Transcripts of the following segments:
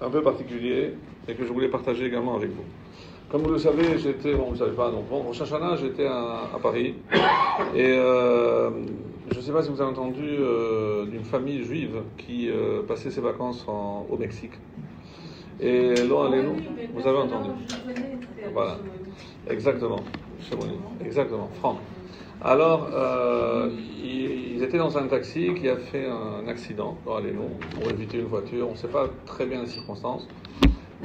un peu particulier et que je voulais partager également avec vous. Comme vous le savez, vous ne savez pas, donc bon, Rosh Hashanah, j'étais à Paris et je ne sais pas si vous avez entendu d'une famille juive qui passait ses vacances au Mexique. Et là, vous avez entendu. Voilà, exactement, exactement, Franck. Alors, ils étaient dans un taxi qui a fait un accident, pour éviter une voiture. On ne sait pas très bien les circonstances.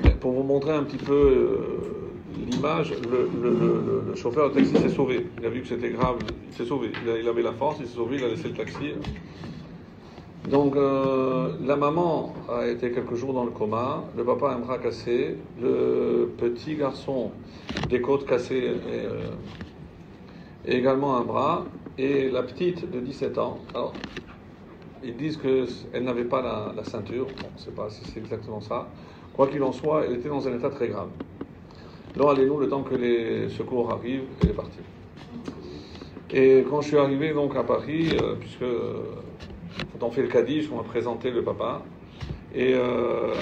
Mais pour vous montrer un petit peu l'image, le chauffeur de taxi s'est sauvé. Il a vu que c'était grave, il s'est sauvé. Il avait la force, il s'est sauvé, il a laissé le taxi. Donc, la maman a été quelques jours dans le coma, le papa a un bras cassé, le petit garçon des côtes cassées et également un bras, et la petite de 17 ans. Alors, ils disent qu'elle n'avait pas la ceinture, bon, on ne sait pas si c'est exactement ça. Quoi qu'il en soit, elle était dans un état très grave. Alors, allez-nous, le temps que les secours arrivent, elle est partie. Et quand je suis arrivé donc à Paris, puisque quand on fait le Kaddish, on a présenté le papa, et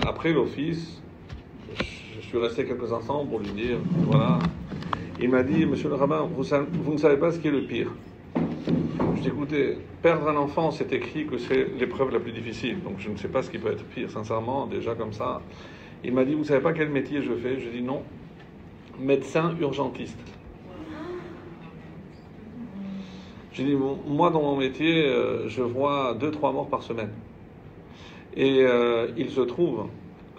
après l'office, je suis resté quelques instants pour lui dire, voilà. Il m'a dit, monsieur le rabbin, vous ne savez pas ce qui est le pire. Je dis, écoutez, perdre un enfant, c'est écrit que c'est l'épreuve la plus difficile. Donc je ne sais pas ce qui peut être pire, sincèrement, déjà comme ça. Il m'a dit, vous ne savez pas quel métier je fais? Je dis, non, médecin urgentiste. J'ai dit, moi dans mon métier, je vois 2-3 morts par semaine. Et il se trouve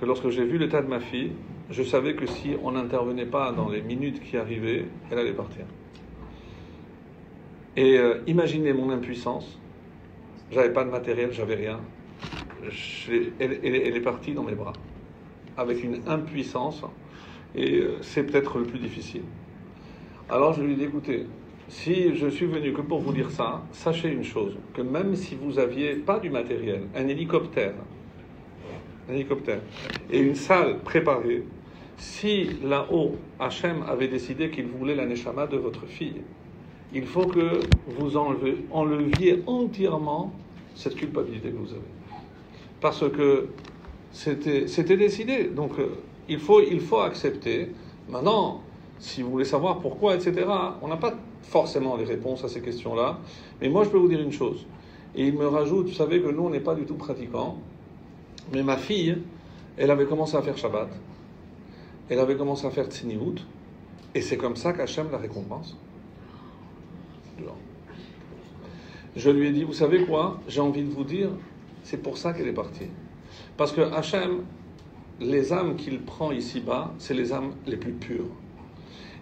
que lorsque j'ai vu l'état de ma fille, je savais que si on n'intervenait pas dans les minutes qui arrivaient, elle allait partir. Et imaginez mon impuissance. J'avais pas de matériel, j'avais rien. Elle est partie dans mes bras, avec une impuissance, et c'est peut-être le plus difficile. Alors je lui ai dit, écoutez, si je suis venu que pour vous dire ça, sachez une chose, que même si vous aviez pas du matériel, un hélicoptère, et une salle préparée, si là-haut, Hachem avait décidé qu'il voulait la neshama de votre fille, il faut que vous enleviez entièrement cette culpabilité que vous avez. Parce que c'était décidé. Donc, il faut accepter. Maintenant, si vous voulez savoir pourquoi, etc., on n'a pas forcément les réponses à ces questions-là. Mais moi, je peux vous dire une chose. Et il me rajoute, vous savez que nous, on n'est pas du tout pratiquants. Mais ma fille, elle avait commencé à faire Shabbat. Elle avait commencé à faire Tsiniout. Et c'est comme ça qu'Hachem la récompense. Je lui ai dit, vous savez quoi? J'ai envie de vous dire, c'est pour ça qu'elle est partie. Parce que Hachem, les âmes qu'il prend ici-bas, c'est les âmes les plus pures.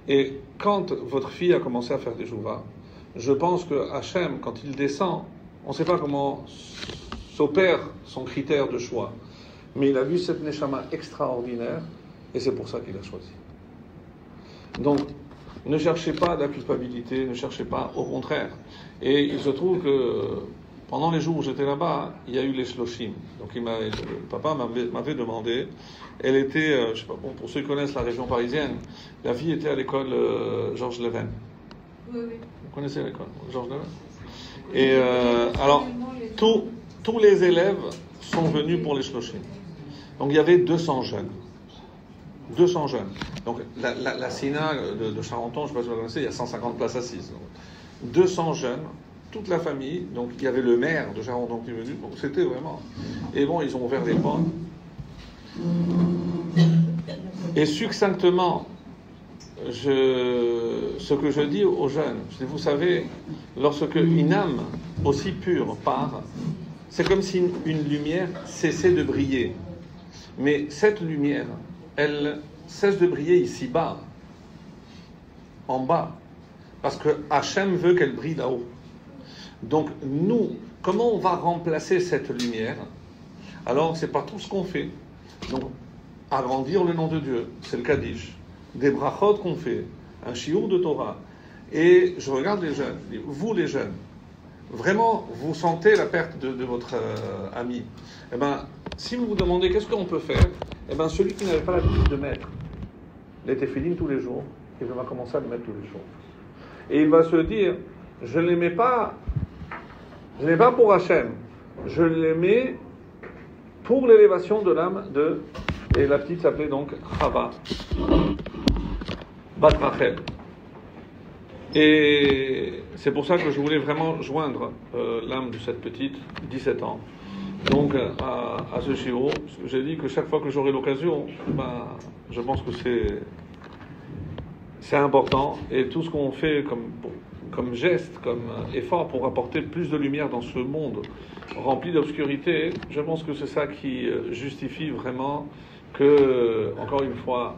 Et quand votre fille a commencé à faire des jouvas, je pense que Hachem, quand il descend, on ne sait pas comment s'opère son critère de choix. Mais il a vu cette neshama extraordinaire, et c'est pour ça qu'il a choisi. Donc, ne cherchez pas la culpabilité, ne cherchez pas, au contraire. Et il se trouve que pendant les jours où j'étais là-bas, il y a eu les shloshim. Donc le papa m'avait demandé, elle était, je sais pas, bon, pour ceux qui connaissent la région parisienne, la fille était à l'école Georges Leven. Oui. Vous connaissez l'école Georges Leven? Et alors, tous les élèves sont venus pour les shloshim. Donc il y avait 200 jeunes. 200 jeunes. Donc la SINA de Charenton, je ne sais pas si vous connaissez, il y a 150 places assises. Donc, 200 jeunes, toute la famille. Donc il y avait le maire de Charenton qui est venu. Donc c'était vraiment... Et bon, ils ont ouvert les portes. Et succinctement, ce que je dis aux jeunes, je dis, vous savez, lorsque une âme aussi pure part, c'est comme si une lumière cessait de briller. Mais cette lumière, elle cesse de briller ici-bas, en bas, parce que Hachem veut qu'elle brille là-haut. Donc nous, comment on va remplacer cette lumière? Alors c'est par tout ce qu'on fait. Donc agrandir le nom de Dieu, c'est le Kaddish, des brachot qu'on fait, un shiur de Torah. Et je regarde les jeunes, vous les jeunes, vraiment vous sentez la perte de votre ami. Eh bien, si vous vous demandez qu'est-ce qu'on peut faire, eh bien, celui qui n'avait pas l'habitude de mettre les téphilines tous les jours, il va commencer à le mettre tous les jours. Et il va se dire, je ne les mets pas pour Hachem, je les mets pour l'élévation de l'âme de Et la petite s'appelait donc Chava, Bat Rachel. Et c'est pour ça que je voulais vraiment joindre l'âme de cette petite, 17 ans, donc à ce shiur. J'ai dit que chaque fois que j'aurai l'occasion, je pense que c'est important. Et tout ce qu'on fait comme geste, comme effort pour apporter plus de lumière dans ce monde rempli d'obscurité, je pense que c'est ça qui justifie vraiment que, encore une fois,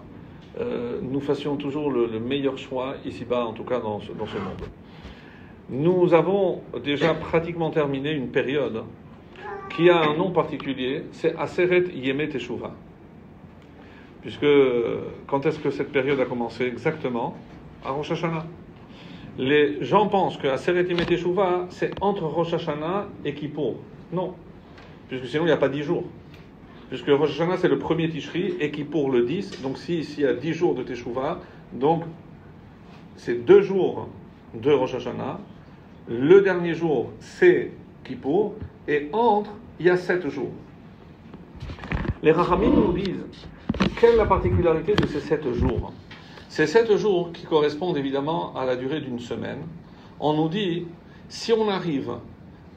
nous fassions toujours le meilleur choix ici-bas, en tout cas dans ce monde. Nous avons déjà pratiquement terminé une période qui a un nom particulier, c'est Aseret Yemei Teshuvah. Puisque, quand est-ce que cette période a commencé exactement? À Rosh Hashanah. Les gens pensent que Aseret Yemei Teshuvah, c'est entre Rosh Hashanah et Kippour. Non, puisque sinon il n'y a pas 10 jours. Puisque Rosh Hashanah c'est le premier Tishri et Kippour le 10, donc ici il y a 10 jours de Teshuvah, donc c'est 2 jours de Rosh Hashanah, le dernier jour c'est Kippour, et entre il y a 7 jours. Les Rachamim nous disent, quelle est la particularité de ces 7 jours? Ces 7 jours qui correspondent évidemment à la durée d'une semaine, on nous dit, si on arrive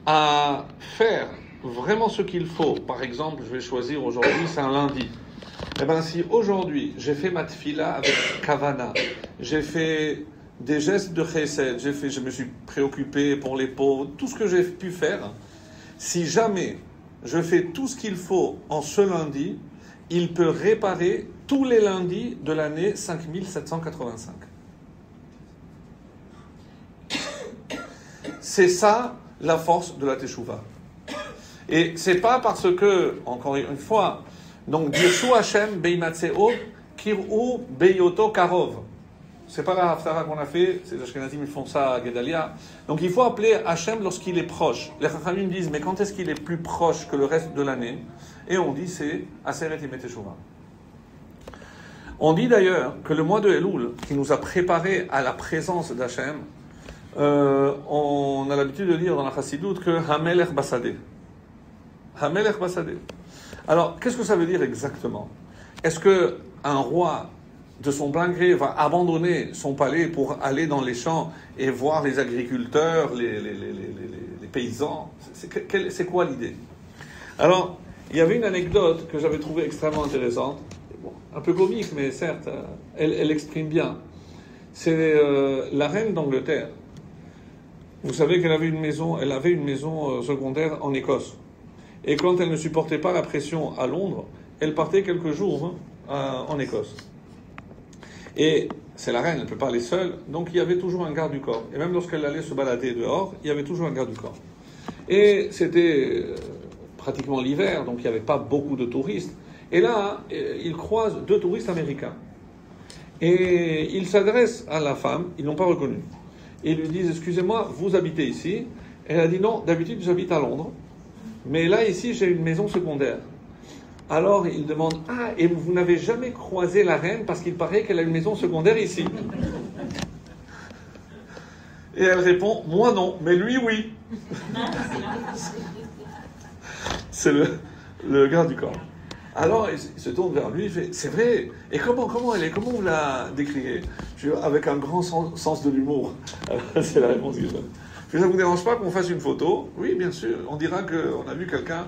à faire vraiment ce qu'il faut, par exemple, je vais choisir aujourd'hui, c'est un lundi. Eh bien, si aujourd'hui, j'ai fait ma tfila avec kavana, j'ai fait des gestes de chesed, je me suis préoccupé pour les pauvres, tout ce que j'ai pu faire, si jamais je fais tout ce qu'il faut en ce lundi, il peut réparer tous les lundis de l'année 5785. C'est ça la force de la Teshuvah. Et c'est pas parce que, encore une fois, donc Dirshu Hashem Beimatseo Kir'u Beyoto Karov. C'est pas la Haftara qu'on a fait, c'est les Ashkenazim ils font ça à Gedalia. Donc il faut appeler Hashem lorsqu'il est proche. Les Chachamim disent, mais quand est-ce qu'il est plus proche que le reste de l'année? Et on dit c'est Aseret Yemei Teshuvah. On dit d'ailleurs que le mois de Elul, qui nous a préparé à la présence d'Hachem, on a l'habitude de dire dans la Chassidoute que Hamelech Basadeh. Hamelech Basadeh. Alors, qu'est-ce que ça veut dire exactement? Est-ce qu'un roi, de son plein gré, va abandonner son palais pour aller dans les champs et voir les agriculteurs, les paysans? C'est quoi l'idée? Alors, il y avait une anecdote que j'avais trouvée extrêmement intéressante, bon, un peu comique, mais certes, elle exprime bien. C'est la reine d'Angleterre. Vous savez qu'elle avait une maison, secondaire en Écosse. Et quand elle ne supportait pas la pression à Londres, elle partait quelques jours en Écosse. Et c'est la reine, elle ne peut pas aller seule, donc il y avait toujours un garde du corps. Et même lorsqu'elle allait se balader dehors, il y avait toujours un garde du corps. Et c'était pratiquement l'hiver, donc il n'y avait pas beaucoup de touristes. Et là, il croise 2 touristes américains. Et ils s'adressent à la femme, ils ne l'ont pas reconnue. Et ils lui disent, excusez-moi, vous habitez ici? Elle a dit, non, d'habitude j'habite à Londres. Mais là, ici, j'ai une maison secondaire. Alors, il demande, ah, et vous n'avez jamais croisé la reine parce qu'il paraît qu'elle a une maison secondaire ici? Et elle répond, moi non, mais lui, oui. C'est le garde du corps. Alors, il se tourne vers lui, il fait, c'est vrai, et comment elle est, comment vous la décrivez? Avec un grand sens de l'humour. C'est la réponse qu'il donne. Ça ne vous dérange pas qu'on fasse une photo? Oui, bien sûr, on dira qu'on a vu quelqu'un.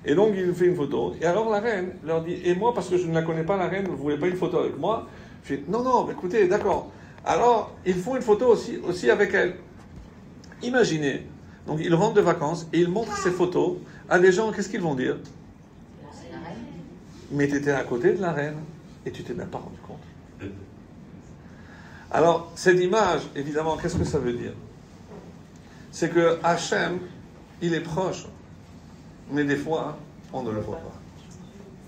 Et donc, il fait une photo. Et alors, la reine leur dit, et moi, parce que je ne la connais pas, la reine, vous ne voulez pas une photo avec moi? Je dis, non, écoutez, d'accord. Alors, ils font une photo aussi avec elle. Imaginez, donc ils rentrent de vacances et ils montrent ces photos à des gens, qu'est-ce qu'ils vont dire? Mais tu étais à côté de la reine et tu t'es même pas rendu compte. Alors, cette image, évidemment, qu'est-ce que ça veut dire? C'est que Hachem, il est proche, mais des fois, on ne le voit pas.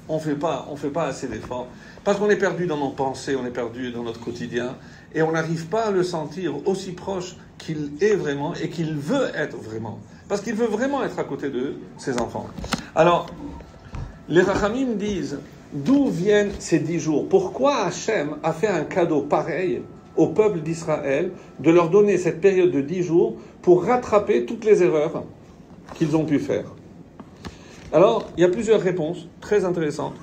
On fait pas assez d'efforts. Parce qu'on est perdu dans nos pensées, on est perdu dans notre quotidien, et on n'arrive pas à le sentir aussi proche qu'il est vraiment et qu'il veut être vraiment. Parce qu'il veut vraiment être à côté de ses enfants. Alors, les Rachamim disent, d'où viennent ces 10 jours? Pourquoi Hachem a fait un cadeau pareil au peuple d'Israël, de leur donner cette période de 10 jours pour rattraper toutes les erreurs qu'ils ont pu faire? Alors, il y a plusieurs réponses très intéressantes.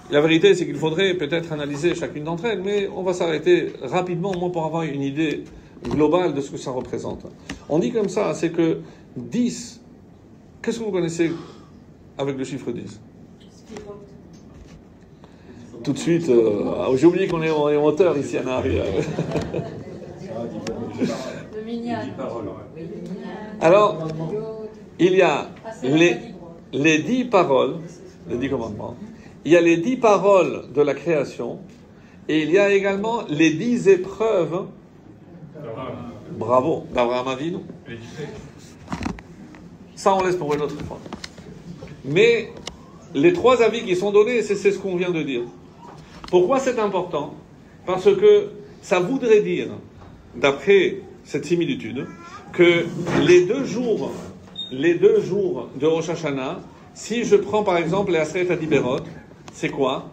La vérité, c'est qu'il faudrait peut-être analyser chacune d'entre elles, mais on va s'arrêter rapidement, au moins pour avoir une idée globale de ce que ça représente. On dit comme ça, c'est que 10, qu'est-ce que vous connaissez avec le chiffre 10? Tout de suite, j'ai oublié qu'on est en hauteur ici à Nari. Alors, il y a les 10 paroles, les 10 commandements, il y a les 10 paroles de la création, et il y a également les 10 épreuves, bravo, d'Abraham Avinu. Ça, on laisse pour une autre fois. Mais les 3 avis qui sont donnés, c'est ce qu'on vient de dire. Pourquoi c'est important? Parce que ça voudrait dire, d'après cette similitude, que les deux jours de Rosh Hashanah, si je prends par exemple les Aseret Adiberot, c'est quoi?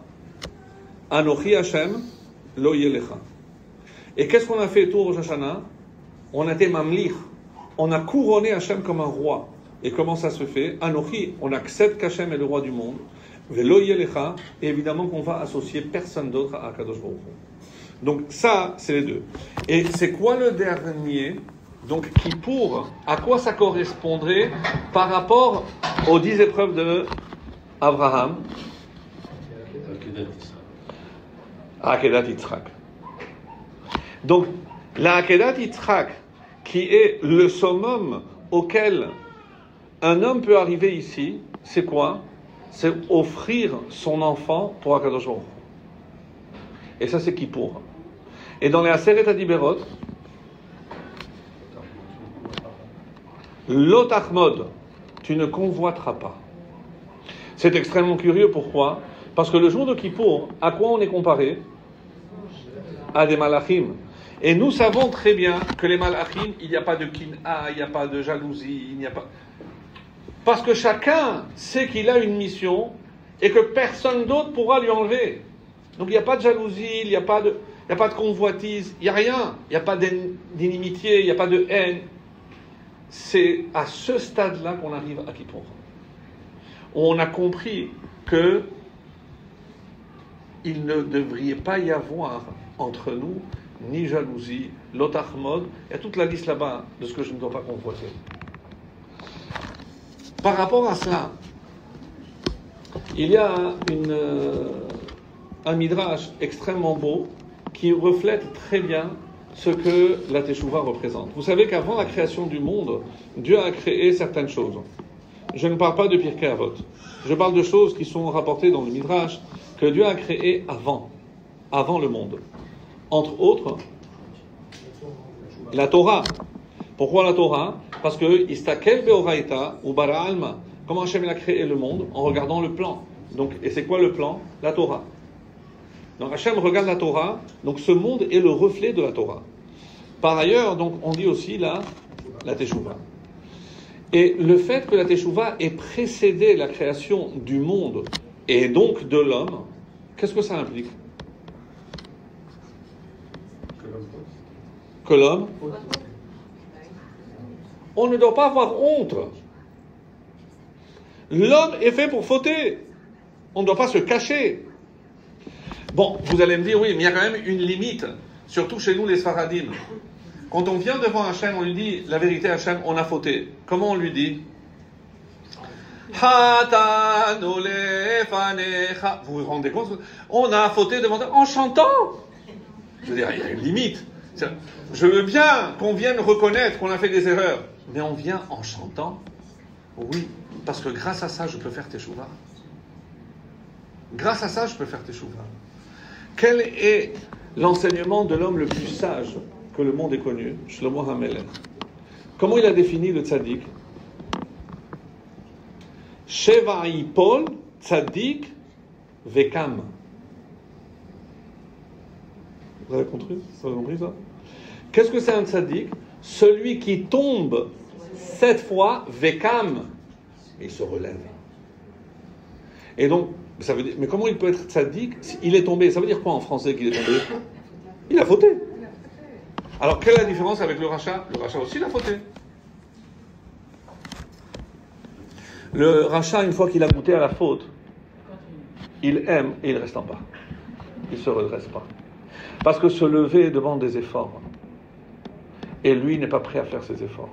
Anochi Hashem lo yelecha. Et qu'est-ce qu'on a fait tout Rosh Hashanah? On a été mamlich, on a couronné Hashem comme un roi. Et comment ça se fait? Anochi, on accepte qu'Hashem est le roi du monde. Velo yelecha, et évidemment qu'on va associer personne d'autre à Kadosh Baruch Hu. Donc ça, c'est les deux. Et c'est quoi le dernier? Donc Kippour, à quoi ça correspondrait par rapport aux 10 épreuves de Abraham? Akedat Yitzhak. Donc la Akedat Yitzhak, qui est le summum auquel un homme peut arriver ici, c'est quoi? C'est offrir son enfant pour Akadosh Baruch Hu. Et ça, c'est Kippour. Et dans les Aseret Adiberot, Lotachmod, tu ne convoiteras pas. C'est extrêmement curieux, pourquoi? Parce que le jour de Kippour, à quoi on est comparé? À des malachim. Et nous savons très bien que les malachim, il n'y a pas de kin'a, il n'y a pas de jalousie, il n'y a pas... Parce que chacun sait qu'il a une mission et que personne d'autre pourra lui enlever. Donc il n'y a pas de jalousie, il n'y a pas de convoitise, il n'y a rien. Il n'y a pas d'inimitié, il n'y a pas de haine. C'est à ce stade-là qu'on arrive à Kippour. On a compris que il ne devrait pas y avoir entre nous ni jalousie, l'otachmod, il y a toute la liste là-bas de ce que je ne dois pas convoiter. Par rapport à cela, il y a un midrash extrêmement beau qui reflète très bien ce que la Teshuvah représente. Vous savez qu'avant la création du monde, Dieu a créé certaines choses. Je ne parle pas de Pirkei Avot. Je parle de choses qui sont rapportées dans le midrash que Dieu a créé avant le monde. Entre autres, la Torah. Pourquoi la Torah? Parce que Istakel Beoraita ou Bara Alma. Comment Hashem a créé le monde? En regardant le plan. Donc, et c'est quoi le plan? La Torah. Donc Hashem regarde la Torah. Donc ce monde est le reflet de la Torah. Par ailleurs, donc on dit aussi la Teshuvah. Et le fait que la Teshuvah ait précédé la création du monde et donc de l'homme, qu'est-ce que ça implique? Que l'homme, on ne doit pas avoir honte. L'homme est fait pour fauter. On ne doit pas se cacher. Bon, vous allez me dire, oui, mais il y a quand même une limite, surtout chez nous les Sfaradim. Quand on vient devant Hachem, on lui dit, la vérité Hachem, on a fauté. Comment on lui dit? Vous vous rendez compte? On a fauté devant toi en chantant. Je veux dire, il y a une limite. Je veux bien qu'on vienne reconnaître qu'on a fait des erreurs, mais on vient en chantant. Oui, parce que grâce à ça, je peux faire Teshuvah. Grâce à ça, je peux faire Teshuvah. Quel est l'enseignement de l'homme le plus sage que le monde ait connu? Shlomo HaMelech. Comment il a défini le tzaddik? Sheva Yipol tzaddik vekam. Vous avez compris? Vous avez compris ça? Qu'est-ce que c'est un tzaddik? Celui qui tombe 7 fois vekam, il se relève. Et donc, ça veut dire, mais comment il peut être tzaddik? Il est tombé. Ça veut dire quoi en français qu'il est tombé? Il a fauté. Alors, quelle est la différence avec le rachat? Le rachat aussi, il a fauté. Le rachat, une fois qu'il a goûté à la faute, il aime et il reste en bas. Il ne se redresse pas. Parce que se lever demande des efforts. Et lui n'est pas prêt à faire ces efforts.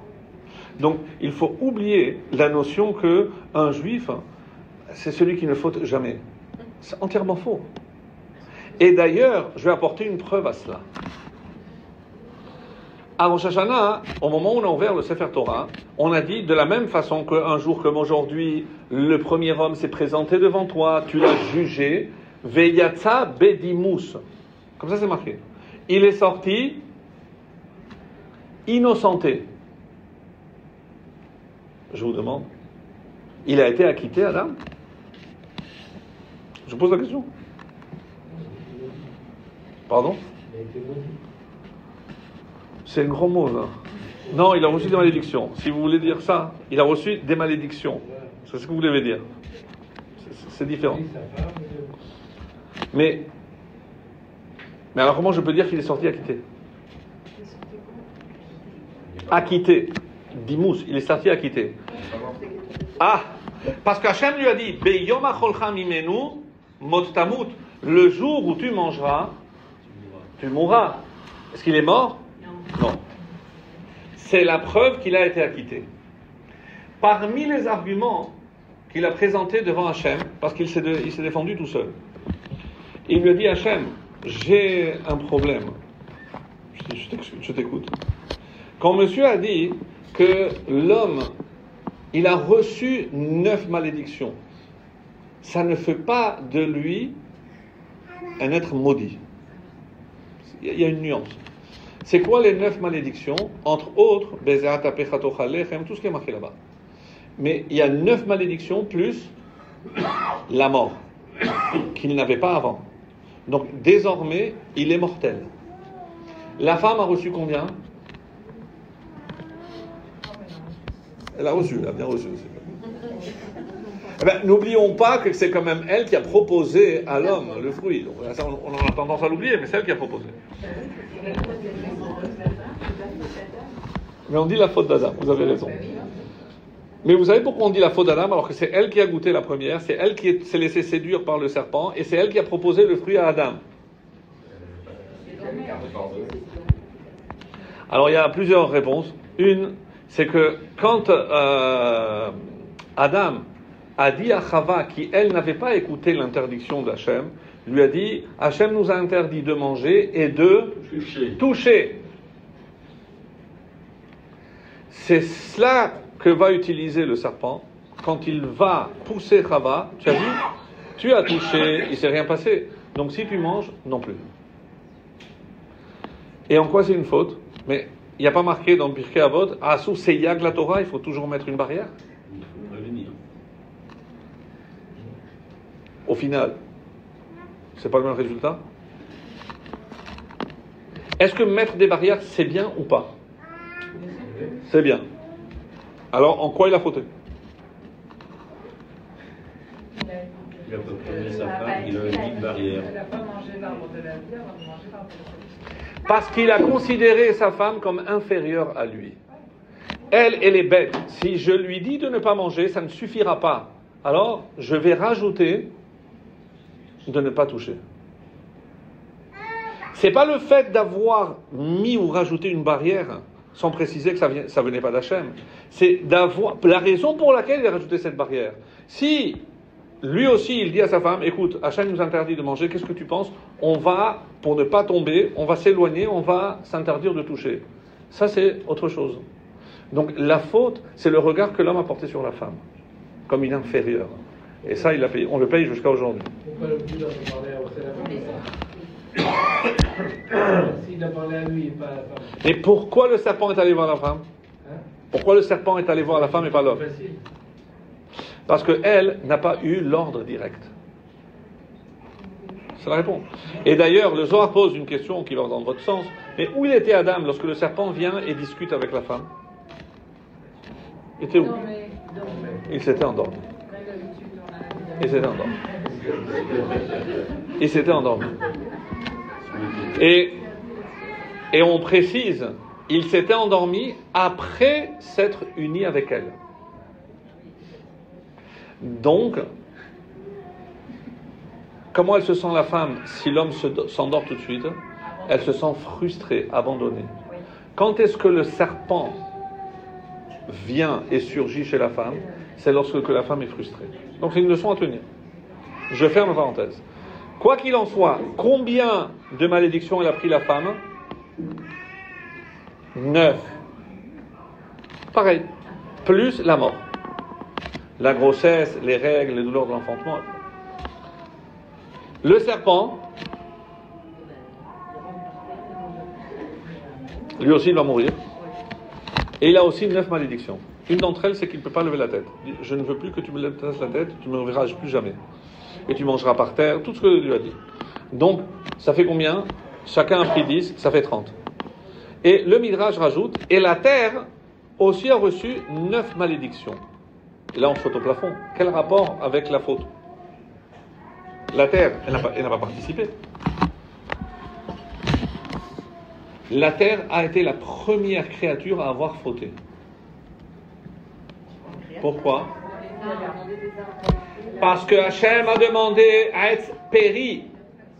Donc, il faut oublier la notion qu'un juif, c'est celui qui ne faute jamais. C'est entièrement faux. Et d'ailleurs, je vais apporter une preuve à cela. À Rosh Hashanah, au moment où on a ouvert le Sefer Torah, on a dit de la même façon qu'un jour comme aujourd'hui, le premier homme s'est présenté devant toi, tu l'as jugé, Veyatsa Bedimus. Comme ça c'est marqué. Il est sorti innocenté. Je vous demande, il a été acquitté, Adam? Je pose la question. Pardon? C'est un gros mot, là. Non, il a reçu des malédictions. Si vous voulez dire ça, il a reçu des malédictions. C'est ce que vous devez dire. C'est différent. Mais alors comment je peux dire qu'il est sorti acquitté? Acquitté. Dimous, il est sorti acquitté. Ah, parce qu'Hachem lui a dit, Beyom acholcha mimenu mot tamut. Le jour où tu mangeras, tu mourras. Est-ce qu'il est mort? Non. C'est la preuve qu'il a été acquitté. Parmi les arguments qu'il a présentés devant Hachem, parce qu'il s'est défendu tout seul, il lui a dit, Hachem, j'ai un problème. Je t'écoute. Quand monsieur a dit que l'homme, il a reçu 9 malédictions, ça ne fait pas de lui un être maudit. Il y a une nuance. C'est quoi les 9 malédictions? Entre autres, tout ce qui est marqué là-bas. Mais il y a 9 malédictions plus la mort, qu'il n'avait pas avant. Donc désormais, il est mortel. La femme a reçu combien? Elle a reçu, elle a bien reçu aussi. Eh ben, n'oublions pas que c'est quand même elle qui a proposé à l'homme le fruit. Donc, ça, on a tendance à l'oublier, mais c'est elle qui a proposé. Mais on dit la faute d'Adam, vous avez raison. Mais vous savez pourquoi on dit la faute d'Adam alors que c'est elle qui a goûté la première, c'est elle qui s'est laissée séduire par le serpent et c'est elle qui a proposé le fruit à Adam. Alors il y a plusieurs réponses. Une, c'est que quand Adam a dit à Chava qui elle n'avait pas écouté l'interdiction d'Hachem, lui a dit Hachem nous a interdit de manger et de toucher. C'est cela que va utiliser le serpent quand il va pousser Chava. Tu as vu? Tu as touché, il ne s'est rien passé. Donc si tu manges, non plus. Et en quoi c'est une faute? Mais il n'y a pas marqué dans Pirkei Avot, Asur Seyag la Torah, il faut toujours mettre une barrière. Au final, c'est pas le même résultat. Est-ce que mettre des barrières, c'est bien ou pas? C'est bien. Alors, en quoi il a fauté? Il a pas pris sa femme, il a mis une barrière. Elle n'a pas mangé l'arbre de la vie, elle va manger l'arbre de la vie. Parce qu'il a considéré sa femme comme inférieure à lui. Elle est bête. Si je lui dis de ne pas manger, ça ne suffira pas. Alors, je vais rajouter de ne pas toucher. C'est pas le fait d'avoir mis ou rajouté une barrière sans préciser que ça venait pas d'Hachem. C'est d'avoir la raison pour laquelle il a rajouté cette barrière. Si lui aussi il dit à sa femme, écoute, Hachem nous interdit de manger, qu'est-ce que tu penses? On va, pour ne pas tomber, on va s'éloigner, on va s'interdire de toucher. Ça c'est autre chose. Donc la faute, c'est le regard que l'homme a porté sur la femme, comme une inférieure. Et ça, on le paye jusqu'à aujourd'hui. Pourquoi le plus de parler à la femme? S'il a parlé à lui et pas à la femme. Et pourquoi le serpent est allé voir la femme? Pourquoi le serpent est allé voir la femme et pas l'homme? Parce qu'elle n'a pas eu l'ordre direct. C'est la réponse. Et d'ailleurs, le Zohar pose une question qui va dans votre sens. Mais où il était Adam lorsque le serpent vient et discute avec la femme? Il était où? Il s'était endormi. Il s'était endormi. Il s'était endormi. Et on précise, il s'était endormi après s'être uni avec elle. Donc, comment elle se sent la femme si l'homme s'endort tout de suite? Elle se sent frustrée, abandonnée. Quand est-ce que le serpent vient et surgit chez la femme? C'est lorsque la femme est frustrée. Donc c'est une leçon à tenir. Je ferme la parenthèse. Quoi qu'il en soit, combien de malédictions elle a pris la femme? 9. Pareil. Plus la mort. La grossesse, les règles, les douleurs de l'enfantement. Le serpent, lui aussi il va mourir. Et il a aussi 9 malédictions. Une d'entre elles, c'est qu'il ne peut pas lever la tête. Il dit, je ne veux plus que tu me lèves la tête, tu ne me verras plus jamais. Et tu mangeras par terre, tout ce que Dieu lui a dit. Donc, ça fait combien? Chacun a pris 10, ça fait 30. Et le Midrash rajoute, et la terre aussi a reçu 9 malédictions. Et là, on saute au plafond. Quel rapport avec la faute? La terre, elle n'a pas participé. La terre a été la première créature à avoir fauté. Pourquoi? Parce que Hachem a demandé à être péri,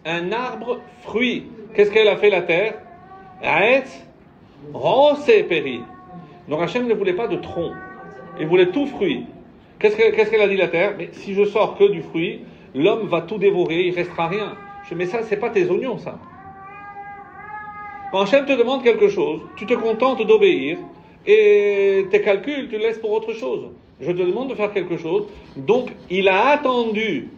un arbre fruit. Qu'est-ce qu'elle a fait la terre? À être rosé péri. Donc Hachem ne voulait pas de tronc. Il voulait tout fruit. Qu'est-ce qu'elle a dit la terre? Mais si je sors que du fruit, l'homme va tout dévorer, il ne restera rien. Je dis, mais ça, c'est pas tes oignons, ça. Quand Hachem te demande quelque chose, tu te contentes d'obéir et tes calculs, tu les laisses pour autre chose. Je te demande de faire quelque chose. Donc, il a attendu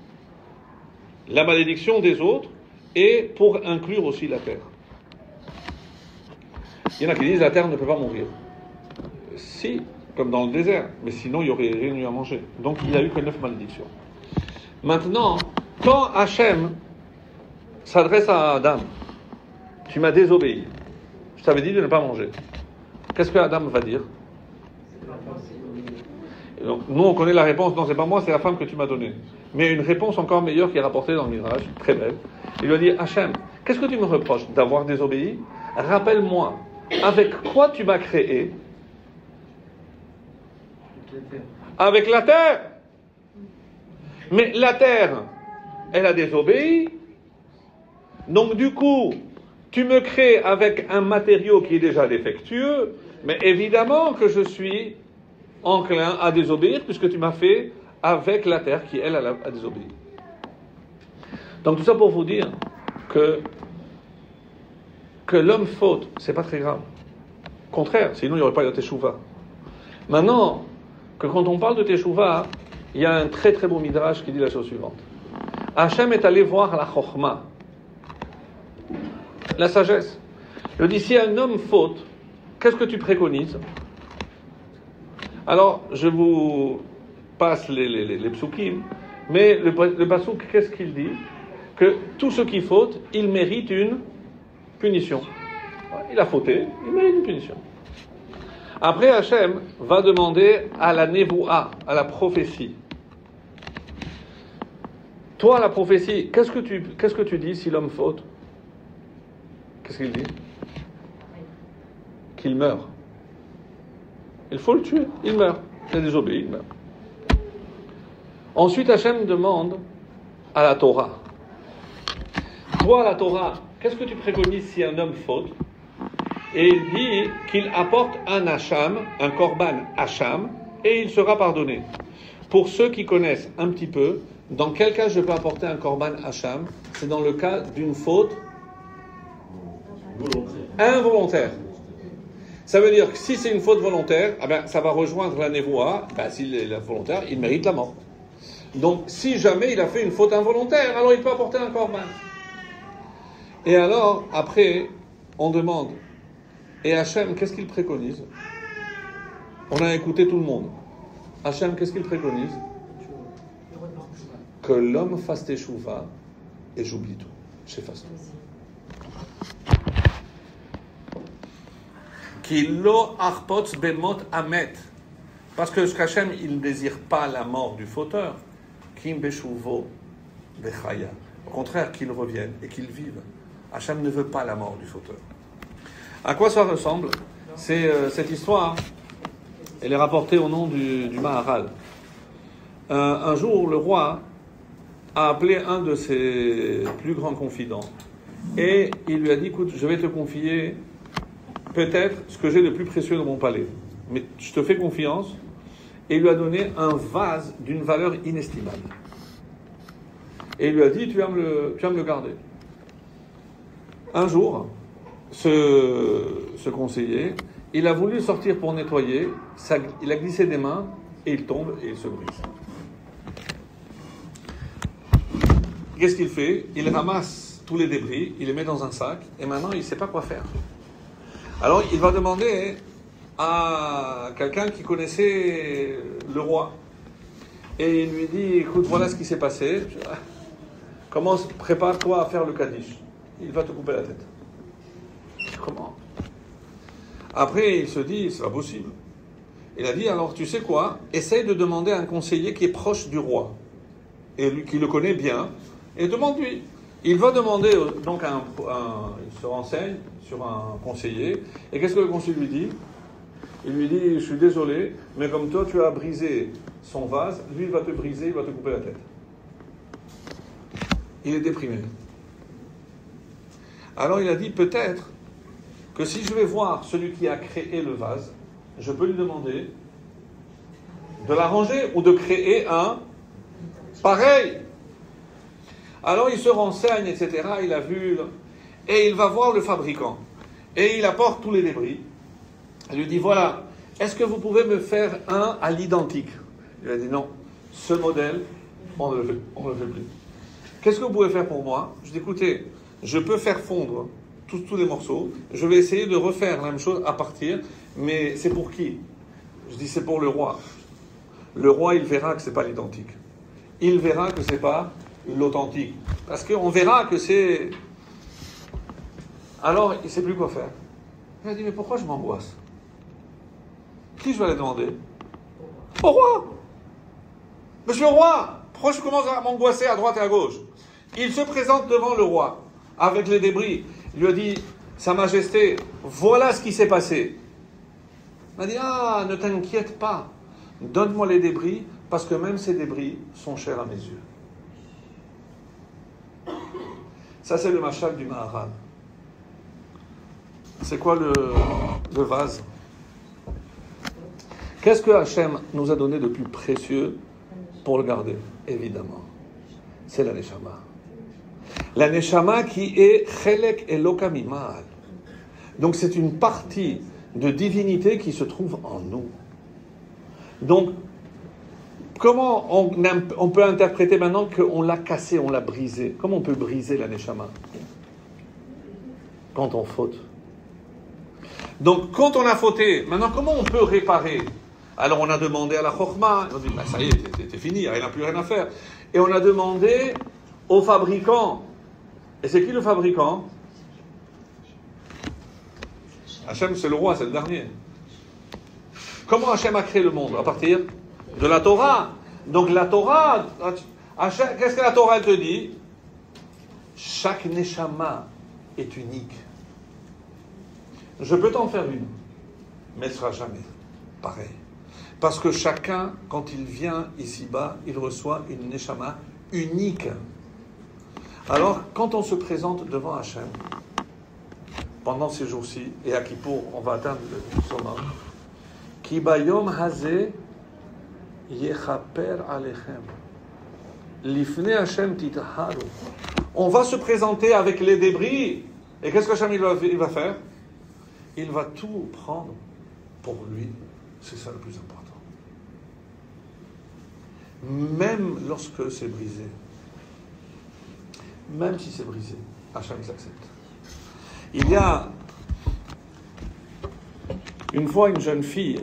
la malédiction des autres et pour inclure aussi la terre. Il y en a qui disent la terre ne peut pas mourir. Si, comme dans le désert, mais sinon il n'y aurait rien eu à manger. Donc, il n'y a eu que 9 malédictions. Maintenant, quand Hachem s'adresse à Adam, tu m'as désobéi, je t'avais dit de ne pas manger. Qu'est-ce que Adam va dire? Donc, nous, on connaît la réponse. Non, c'est pas moi, c'est la femme que tu m'as donnée. Mais une réponse encore meilleure qui est rapportée dans le Midrash, très belle. Il lui a dit, Hachem, qu'est-ce que tu me reproches? D'avoir désobéi? Rappelle-moi, avec quoi tu m'as créé? Avec la terre. Mais la terre, elle a désobéi. Donc du coup, tu me crées avec un matériau qui est déjà défectueux, mais évidemment que je suis enclin à désobéir puisque tu m'as fait avec la terre qui, elle, a désobéi. Donc tout ça pour vous dire que l'homme faute, c'est pas très grave. Au contraire, sinon il n'y aurait pas de teshuva. Maintenant, que quand on parle de teshuva, il y a un très très beau midrash qui dit la chose suivante. Hachem est allé voir la chokhma, la sagesse. Il dit, si un homme faute, qu'est-ce que tu préconises? Alors, je vous passe les psukim, mais le pasouk, qu'est-ce qu'il dit? Que tout ce qui faute, il mérite une punition. Il a fauté, il mérite une punition. Après, Hachem va demander à la nevoua, à la prophétie. Toi, la prophétie, qu'est-ce que tu dis si l'homme faute? Qu'est-ce qu'il dit? Qu'il meurt. Il faut le tuer, il meurt. Il a désobéi, il meurt. Ensuite, Hachem demande à la Torah. Toi, la Torah, qu'est-ce que tu préconises si un homme faute? Et il dit qu'il apporte un hacham, un korban hacham, et il sera pardonné. Pour ceux qui connaissent un petit peu, dans quel cas je peux apporter un korban hacham? C'est dans le cas d'une faute involontaire. Ça veut dire que si c'est une faute volontaire, eh ben, ça va rejoindre la névoa. Ben, s'il est volontaire, il mérite la mort. Donc, si jamais il a fait une faute involontaire, alors il peut apporter un korban. Et alors, après, on demande, et Hachem, qu'est-ce qu'il préconise? On a écouté tout le monde. Hachem, qu'est-ce qu'il préconise? Que l'homme fasse teshuva, et j'oublie tout. J'efface tout. Kilo arpotz bemot amet. Parce que Hachem, il ne désire pas la mort du fauteur. Kim beshuvo bechaya. Au contraire, qu'il revienne et qu'il vive. Hachem ne veut pas la mort du fauteur. À quoi ça ressemble? C'est cette histoire, elle est rapportée au nom du Maharal. Un jour, le roi a appelé un de ses plus grands confidents et il lui a dit, écoute, je vais te confier peut-être ce que j'ai de plus précieux dans mon palais, mais je te fais confiance. Et il lui a donné un vase d'une valeur inestimable. Et il lui a dit, tu vas me le garder. Un jour, ce conseiller, il a voulu sortir pour nettoyer, il a glissé des mains, et il tombe et il se brise. Qu'est-ce qu'il fait? Il ramasse tous les débris, il les met dans un sac, et maintenant il ne sait pas quoi faire. Alors il va demander à quelqu'un qui connaissait le roi. Et il lui dit, écoute, voilà ce qui s'est passé. Commence, prépare-toi à faire le Kaddish. Il va te couper la tête. Comment? Après, il se dit, c'est pas possible. Il a dit, alors tu sais quoi? Essaye de demander à un conseiller qui est proche du roi. Et lui, qui le connaît bien. Et demande-lui. Il va demander, donc, il se renseigne sur un conseiller. Et qu'est-ce que le conseiller lui dit? Il lui dit, je suis désolé, mais comme toi tu as brisé son vase, lui il va te briser, il va te couper la tête. Il est déprimé. Alors il a dit, peut-être que si je vais voir celui qui a créé le vase, je peux lui demander de l'arranger ou de créer un pareil. Alors il se renseigne, etc. Il a vu, et il va voir le fabricant. Et il apporte tous les débris. Il lui dit, voilà, est-ce que vous pouvez me faire un à l'identique? Il a dit, non, ce modèle, on ne le fait plus. Qu'est-ce que vous pouvez faire pour moi? Je dis, écoutez, je peux faire fondre tous les morceaux, je vais essayer de refaire la même chose à partir, mais c'est pour qui? Je dis, c'est pour le roi. Le roi, il verra que ce n'est pas l'identique. Il verra que ce n'est pas l'authentique. Parce qu'on verra que c'est... Alors, il ne sait plus quoi faire. Il a dit, mais pourquoi je m'angoisse? Qui je vais aller demander? Au roi! Monsieur le roi! Pourquoi je commence à m'angoisser à droite et à gauche? Il se présente devant le roi, avec les débris. Il lui a dit, Sa Majesté, voilà ce qui s'est passé. Il m'a dit, ah, ne t'inquiète pas. Donne-moi les débris, parce que même ces débris sont chers à mes yeux. Ça, c'est le mashal du Maharal. C'est quoi le vase? Qu'est-ce que Hachem nous a donné de plus précieux pour le garder? Évidemment, c'est la Neshama. La Neshama qui est Chelek Eloka Mimal. Donc c'est une partie de divinité qui se trouve en nous. Donc, comment on peut interpréter maintenant qu'on l'a cassé, on l'a brisé? Comment on peut briser la Neshama? Quand on faute. Donc, quand on a fauté, maintenant, comment on peut réparer? Alors, on a demandé à la Chokhma, on dit, bah, ça y est, t'es fini, il n'y a plus rien à faire. Et on a demandé au fabricant. Et c'est qui le fabricant? Hachem, c'est le roi, c'est le dernier. Comment Hachem a créé le monde? À partir de la Torah. Donc, la Torah, qu'est-ce que la Torah elle te dit? Chaque Neshama est unique. Je peux t'en faire une, mais elle ne sera jamais pareille. Parce que chacun, quand il vient ici-bas, il reçoit une neshama unique. Alors, quand on se présente devant Hachem, pendant ces jours-ci, et à Kippour, on va atteindre le summum, Ki bayom hazeh yechaper alechem. Lifnei Hachem titaharu. On va se présenter avec les débris. Et qu'est-ce que Hachem il va faire? Il va tout prendre pour lui. C'est ça le plus important. Même lorsque c'est brisé. Même si c'est brisé, Hachem s'accepte. Il y a une fois une jeune fille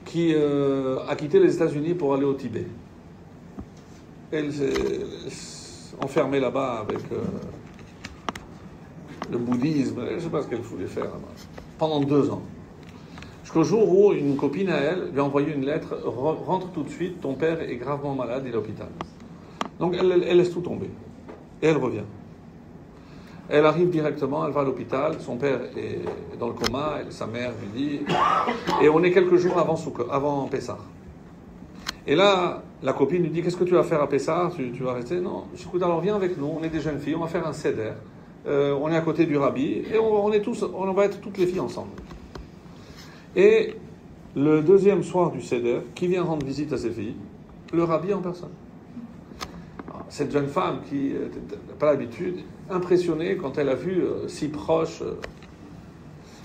qui a quitté les États-Unis pour aller au Tibet. Elle s'est enfermée là-bas avec le bouddhisme. Je ne sais pas ce qu'elle voulait faire là-bas. Pendant 2 ans. Jusqu'au jour où une copine à elle lui a envoyé une lettre, rentre tout de suite, ton père est gravement malade, il est à l'hôpital. Donc elle laisse tout tomber. Et elle revient. Elle arrive directement, elle va à l'hôpital, son père est dans le coma, sa mère lui dit, et on est quelques jours avant Pessah. Et là, la copine lui dit, qu'est-ce que tu vas faire à Pessah? Tu vas rester? Non, écoute, alors viens avec nous, on est des jeunes filles, on va faire un seder. On est à côté du rabbi, et on va être toutes les filles ensemble. Et le deuxième soir du seder, qui vient rendre visite à ses filles? Le rabbi en personne. Alors, cette jeune femme qui n'a pas l'habitude, impressionnée quand elle a vu si proche.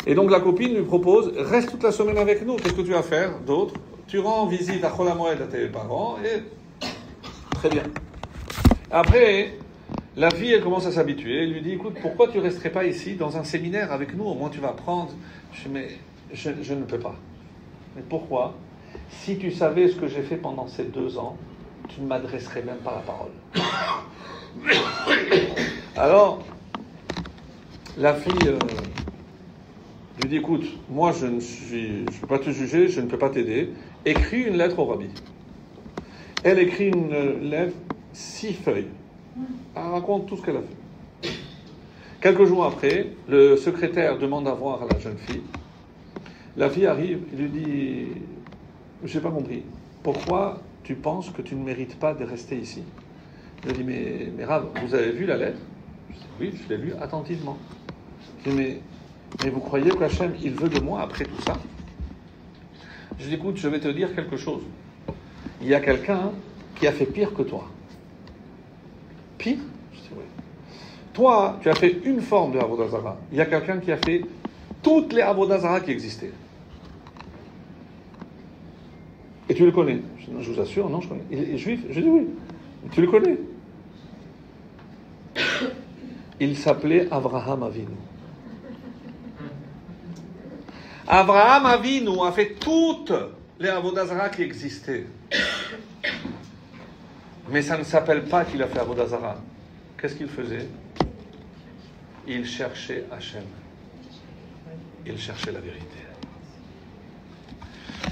Et donc la copine lui propose, reste toute la semaine avec nous, qu'est-ce que tu vas faire d'autre? Tu rends visite à Chol HaMoed à tes parents, et très bien. Après, la fille, elle commence à s'habituer, elle lui dit, écoute, pourquoi tu ne resterais pas ici, dans un séminaire avec nous, au moins tu vas apprendre. Je dis, mais je ne peux pas. Mais pourquoi? Si tu savais ce que j'ai fait pendant ces 2 ans, tu ne m'adresserais même pas la parole. Alors, la fille lui dit, écoute, moi je ne peux pas te juger, je ne peux pas t'aider. Écris une lettre au rabbi. Elle écrit une lettre, 6 feuilles. Elle raconte tout ce qu'elle a fait. Quelques jours après, le secrétaire demande à voir la jeune fille. La fille arrive, il lui dit, je n'ai pas compris, pourquoi tu penses que tu ne mérites pas de rester ici? Il lui dit, mais Rav, vous avez vu la lettre? Je dis, oui, je l'ai vue attentivement. Je dis, mais vous croyez qu'Hachem, il veut de moi après tout ça? Je dis, écoute, je vais te dire quelque chose. Il y a quelqu'un qui a fait pire que toi. Pire? Je dis, oui. Toi, tu as fait une forme de Avodah Zarah. Il y a quelqu'un qui a fait toutes les Avodah Zarah qui existaient. Et tu le connais? Je dis, non, je vous assure, non, je connais. Il est juif? Je dis, oui. Tu le connais? Il s'appelait Avraham Avinu. Avraham Avinu a fait toutes les Avodah Zarah qui existaient. Mais ça ne s'appelle pas qu'il a fait Avodah Zarah. Qu'est-ce qu'il faisait? Il cherchait Hachem. Il cherchait la vérité.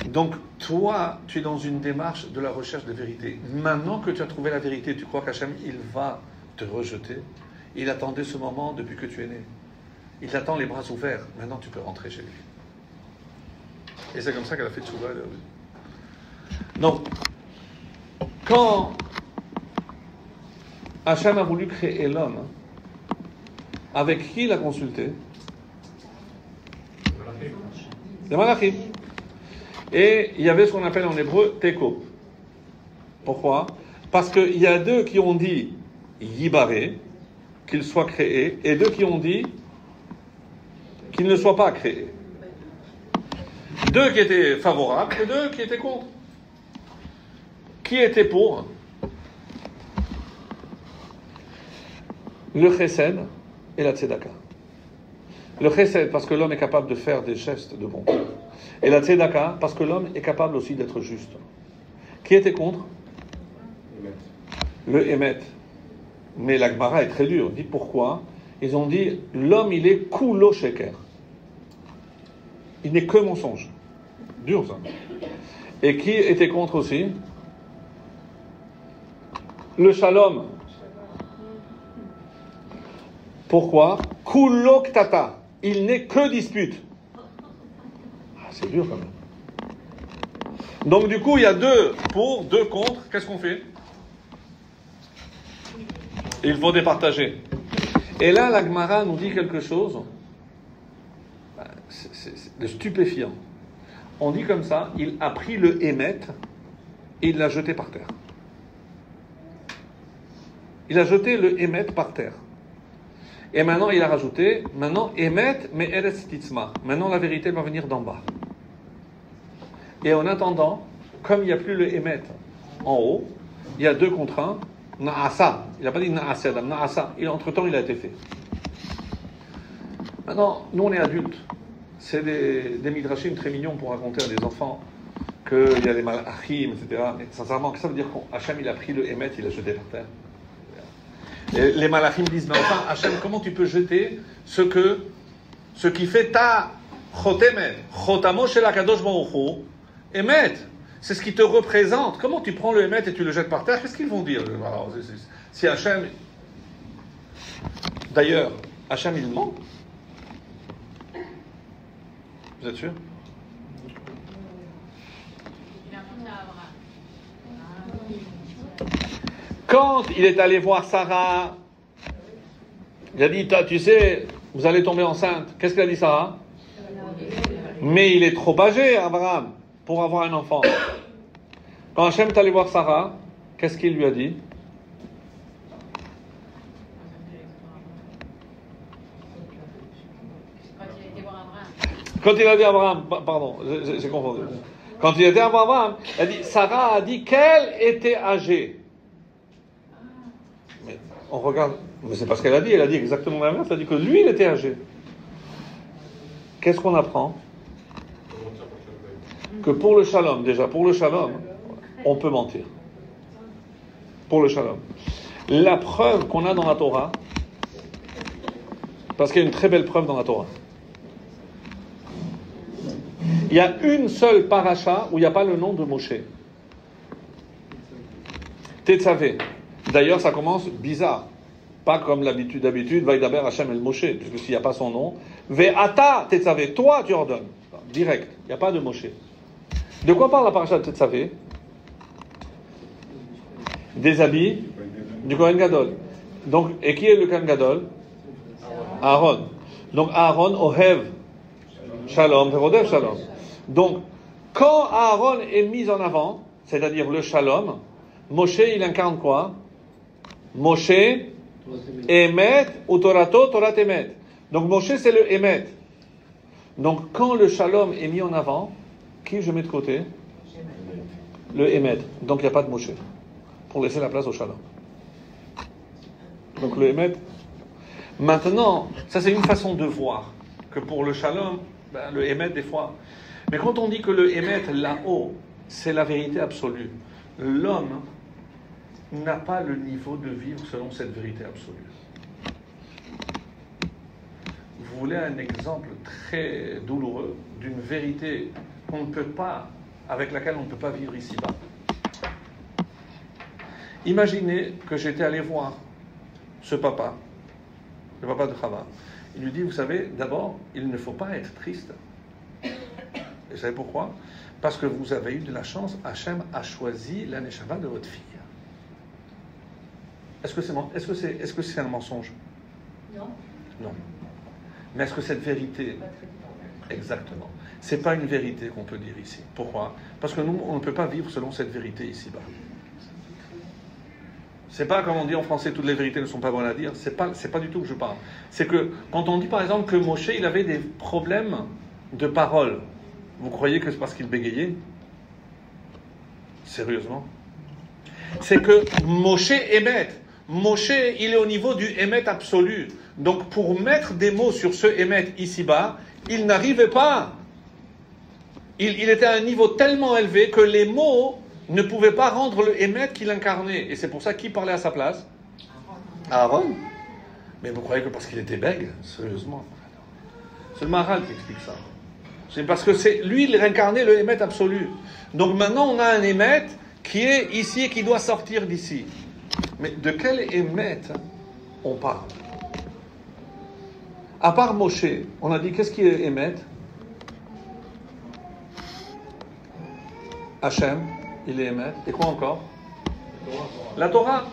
Donc, toi, tu es dans une démarche de la recherche de vérité. Maintenant que tu as trouvé la vérité, tu crois qu'Hachem, il va te rejeter? Il attendait ce moment depuis que tu es né. Il t'attend les bras ouverts. Maintenant, tu peux rentrer chez lui. Et c'est comme ça qu'elle a fait Tchouva. Donc, quand Hachem a voulu créer l'homme, avec qui il a consulté? Les Malachim. Et il y avait ce qu'on appelle en hébreu Teko. Pourquoi? Parce qu'il y a 2 qui ont dit Yibaré, qu'il soit créé, et 2 qui ont dit qu'il ne soit pas créé. 2 qui étaient favorables et 2 qui étaient contre. Qui était pour? Le chesed et la tzedaka. Le chesed parce que l'homme est capable de faire des gestes de bonté. Et la tzedaka parce que l'homme est capable aussi d'être juste. Qui était contre? Le émet. Mais la Gemara est très dure. Dit pourquoi? Ils ont dit l'homme il est kulo sheker. Il n'est que mensonge. Dur ça. Et qui était contre aussi? Le shalom. Pourquoi? Kulo ktata. Il n'est que dispute. Ah, c'est dur quand même. Donc du coup, il y a 2 pour, 2 contre. Qu'est-ce qu'on fait? Il faut départager. Et là, la Gemara nous dit quelque chose de stupéfiant. On dit comme ça, il a pris le émet et il l'a jeté par terre. Il a jeté le émet par terre. Et maintenant, il a rajouté, maintenant, émet, mais eretz titzma. Maintenant, la vérité va venir d'en bas. Et en attendant, comme il n'y a plus le émet en haut, il y a 2 contre 1. Naasa. Il n'a pas dit Naasa, Naasa. Entre-temps, il a été fait. Maintenant, nous, on est adultes. C'est des midrashim très mignons pour raconter à des enfants qu'il y a les malachim, etc. Mais sincèrement, que ça veut dire qu'Hachem, il a pris le émet, il a jeté par terre. Et les malachim disent, mais enfin, Hachem, comment tu peux jeter ce qui fait ta chotemet, chotamo shel HaKadosh Baruch Hu, émet? C'est ce qui te représente. Comment tu prends le émet et tu le jettes par terre? Qu'est-ce qu'ils vont dire? Alors, si Hachem... D'ailleurs, Hachem, il ment. Vous êtes sûr? Il a menti à Abraham. Quand il est allé voir Sarah, il a dit, tu sais, vous allez tomber enceinte. Qu'est-ce qu'il a dit Sarah? Mais il est trop âgé, Abraham, pour avoir un enfant. Quand Hachem est allé voir Sarah, qu'est-ce qu'il lui a dit? Quand il a dit à Abraham, pardon, j'ai confondu. Quand il était à Abraham, Sarah a dit qu'elle était âgée. Mais on regarde, mais c'est pas ce qu'elle a dit, elle a dit exactement la même chose, elle a dit que lui, il était âgé. Qu'est-ce qu'on apprend? Que pour le shalom, déjà, pour le shalom, on peut mentir. Pour le shalom. La preuve qu'on a dans la Torah, parce qu'il y a une très belle preuve dans la Torah. Il y a une seule paracha où il n'y a pas le nom de Moshe. Tetzavé. D'ailleurs, ça commence bizarre. Pas comme d'habitude, Vaidaber Hashem el Moshe, puisque s'il n'y a pas son nom. Ve'ata Tetzavé. Toi, tu ordonnes. Direct. Il n'y a pas de Moshe. De quoi parle la paracha de Tetzavé? Des habits du Kohen Gadol. Donc, et qui est le Kohen Gadol? Aaron. Donc, Aaron, Ohev Shalom, Verodev Shalom. Donc, quand Aaron est mis en avant, c'est-à-dire le Shalom, Moshe, il incarne quoi? Moshe, Emet, ou Torato, Torat Emet. Donc, Moshe, c'est le Emet. Donc, quand le Shalom est mis en avant, qui je mets de côté? Le Emet. Donc, il n'y a pas de Moshe. Pour laisser la place au Shalom. Donc, le Emet. Maintenant, ça, c'est une façon de voir que pour le Shalom, le Emet, des fois. Mais quand on dit que le Emet, là-haut, c'est la vérité absolue, l'homme n'a pas le niveau de vivre selon cette vérité absolue. Vous voulez un exemple très douloureux d'une vérité qu'on ne peut pas, avec laquelle on ne peut pas vivre ici-bas. Imaginez que j'étais allé voir ce papa, le papa de Chava. Il lui dit, vous savez, d'abord, il ne faut pas être triste. Et vous savez pourquoi? Parce que vous avez eu de la chance, Hachem a choisi la Neshama de votre fille. Est-ce que c'est un mensonge? Non. Non. Mais est-ce que cette vérité... Exactement. C'est pas une vérité qu'on peut dire ici. Pourquoi? Parce que nous, on ne peut pas vivre selon cette vérité ici-bas. C'est pas comme on dit en français, toutes les vérités ne sont pas bonnes à dire. C'est pas du tout que je parle. C'est que quand on dit par exemple que Moshe, il avait des problèmes de parole, vous croyez que c'est parce qu'il bégayait? Sérieusement? C'est que Moshe émet. Moshe, il est au niveau du émet absolu. Donc pour mettre des mots sur ce émet ici-bas, il n'arrivait pas. Il était à un niveau tellement élevé que les mots ne pouvaient pas rendre le émet qu'il incarnait. Et c'est pour ça qu'il parlait à sa place? Aaron. Mais vous croyez que parce qu'il était bègue? Sérieusement. C'est le Maharal qui explique ça. C'est parce que c'est lui, il incarnait le émet absolu. Donc maintenant, on a un émet qui est ici et qui doit sortir d'ici. Mais de quel émet on parle? À part Moshe, on a dit qu'est-ce qui est émet? Hachem, il est émet. Et quoi encore? La Torah.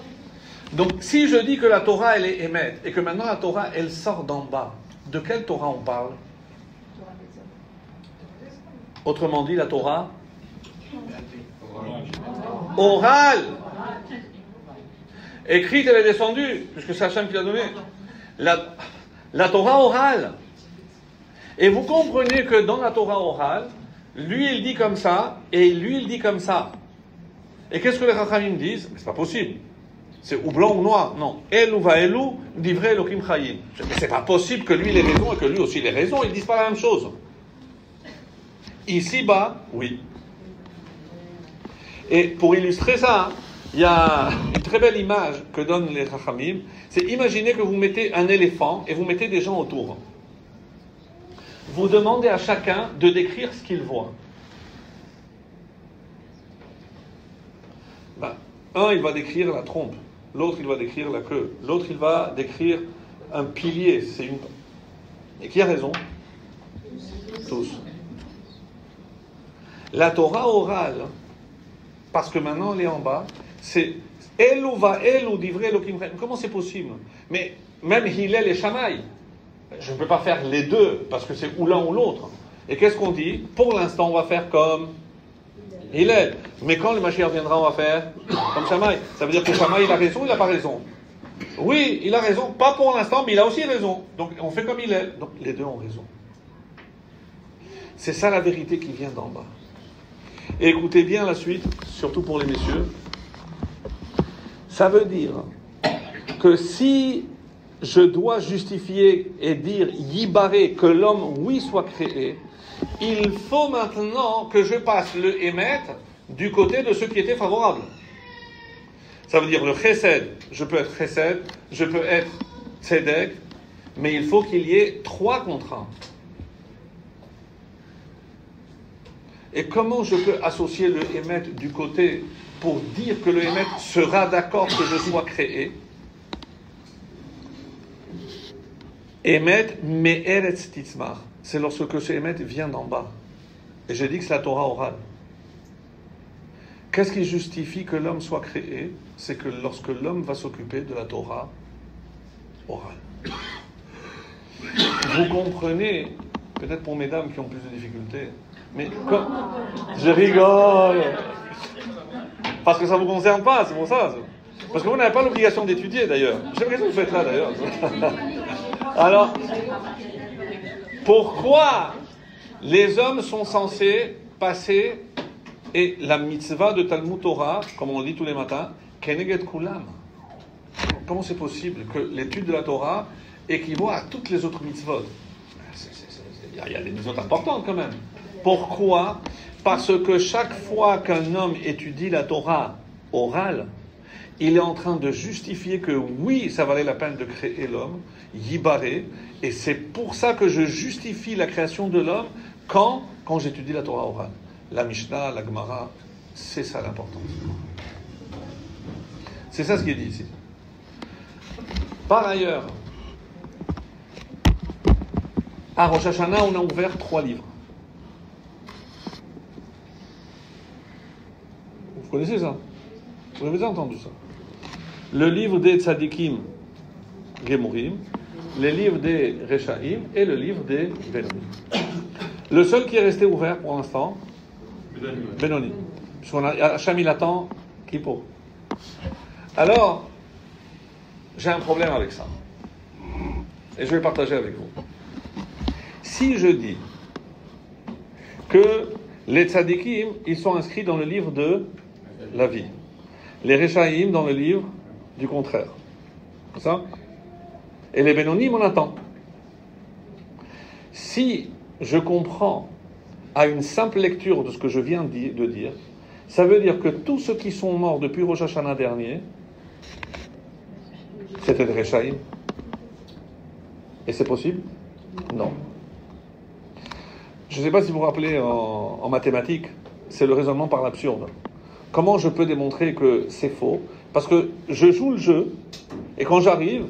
Donc si je dis que la Torah, elle est émet, et que maintenant la Torah, elle sort d'en bas, de quelle Torah on parle? Autrement dit, la Torah orale. Écrite, elle est descendue, puisque c'est Hachem qui l'a donnée. La Torah orale. Et vous comprenez que dans la Torah orale, lui il dit comme ça, et lui il dit comme ça. Et qu'est-ce que les Chachamim disent? C'est pas possible. C'est ou blanc ou noir. Non. Elu va elu, divrei Elohim chayim. Mais c'est pas possible que lui il ait raison et que lui aussi il ait raison. Ils disent pas la même chose. Ici-bas, oui. Et pour illustrer ça, il y a une très belle image que donnent les Chachamim. C'est imaginez que vous mettez un éléphant et vous mettez des gens autour. Vous demandez à chacun de décrire ce qu'il voit. Un, il va décrire la trompe. L'autre, il va décrire la queue. L'autre, il va décrire un pilier. Et qui a raison? Tous. La Torah orale, parce que maintenant elle est en bas, c'est Elu va elu divrei Elokim. Comment c'est possible? Mais même Hillel et Shammai, je ne peux pas faire les deux, parce que c'est ou l'un ou l'autre. Et qu'est-ce qu'on dit? Pour l'instant, on va faire comme Hillel. Mais quand le Mashiach viendra, on va faire comme Shammai. Ça veut dire que Shammai, il a raison ou il n'a pas raison? Oui, il a raison. Pas pour l'instant, mais il a aussi raison. Donc, on fait comme Hillel. Donc, les deux ont raison. C'est ça la vérité qui vient d'en bas. Et écoutez bien la suite, surtout pour les messieurs. Ça veut dire que si je dois justifier et dire Yibaré, que l'homme, oui, soit créé, il faut maintenant que je passe le Hémet du côté de ceux qui étaient favorables. Ça veut dire le Chesed, je peux être Chesed, je peux être Tzedek, mais il faut qu'il y ait 3 contre 1. Et comment je peux associer le Hémet du côté pour dire que le Hémet sera d'accord que je sois créé? Hémet me'eretz titzmar. C'est lorsque ce Hémet vient d'en bas. Et j'ai dit que c'est la Torah orale. Qu'est-ce qui justifie que l'homme soit créé? C'est que lorsque l'homme va s'occuper de la Torah orale. Vous comprenez, peut-être pour mesdames qui ont plus de difficultés, mais comme... Je rigole. Parce que ça ne vous concerne pas, c'est pour ça. Parce que vous n'avez pas l'obligation d'étudier d'ailleurs. J'aimerais que vous faites là d'ailleurs. Alors, pourquoi les hommes sont censés passer, et la mitzvah de Talmud Torah, comme on le dit tous les matins, Keneged Kulam? Comment c'est possible que l'étude de la Torah équivaut à toutes les autres mitzvot? Il y a des mitzvot importantes quand même. Pourquoi? Parce que chaque fois qu'un homme étudie la Torah orale, il est en train de justifier que oui, ça valait la peine de créer l'homme, Yibaré, et c'est pour ça que je justifie la création de l'homme quand j'étudie la Torah orale. La Mishnah, la Gemara, c'est ça l'importance. C'est ça ce qui est dit ici. Par ailleurs, à Rosh Hashanah, on a ouvert 3 livres. Vous connaissez ça? Vous avez entendu ça? Le livre des Tzadikim Gemurim, le livre des Rechaim et le livre des Benonim. Le seul qui est resté ouvert pour l'instant, Benoni. Puisqu'on a Hacham, il attend Kippo. Alors, j'ai un problème avec ça. Et je vais partager avec vous. Si je dis que les tzadikim, ils sont inscrits dans le livre de la vie, les Rechaim dans le livre du contraire, c'est ça? Et les Benonim, on attend. Si je comprends à une simple lecture de ce que je viens de dire, ça veut dire que tous ceux qui sont morts depuis Rosh Hashanah dernier, c'était des Rechaim. Et c'est possible? Non. Je ne sais pas si vous vous rappelez en mathématiques, c'est le raisonnement par l'absurde. Comment je peux démontrer que c'est faux? Parce que je joue le jeu, et quand j'arrive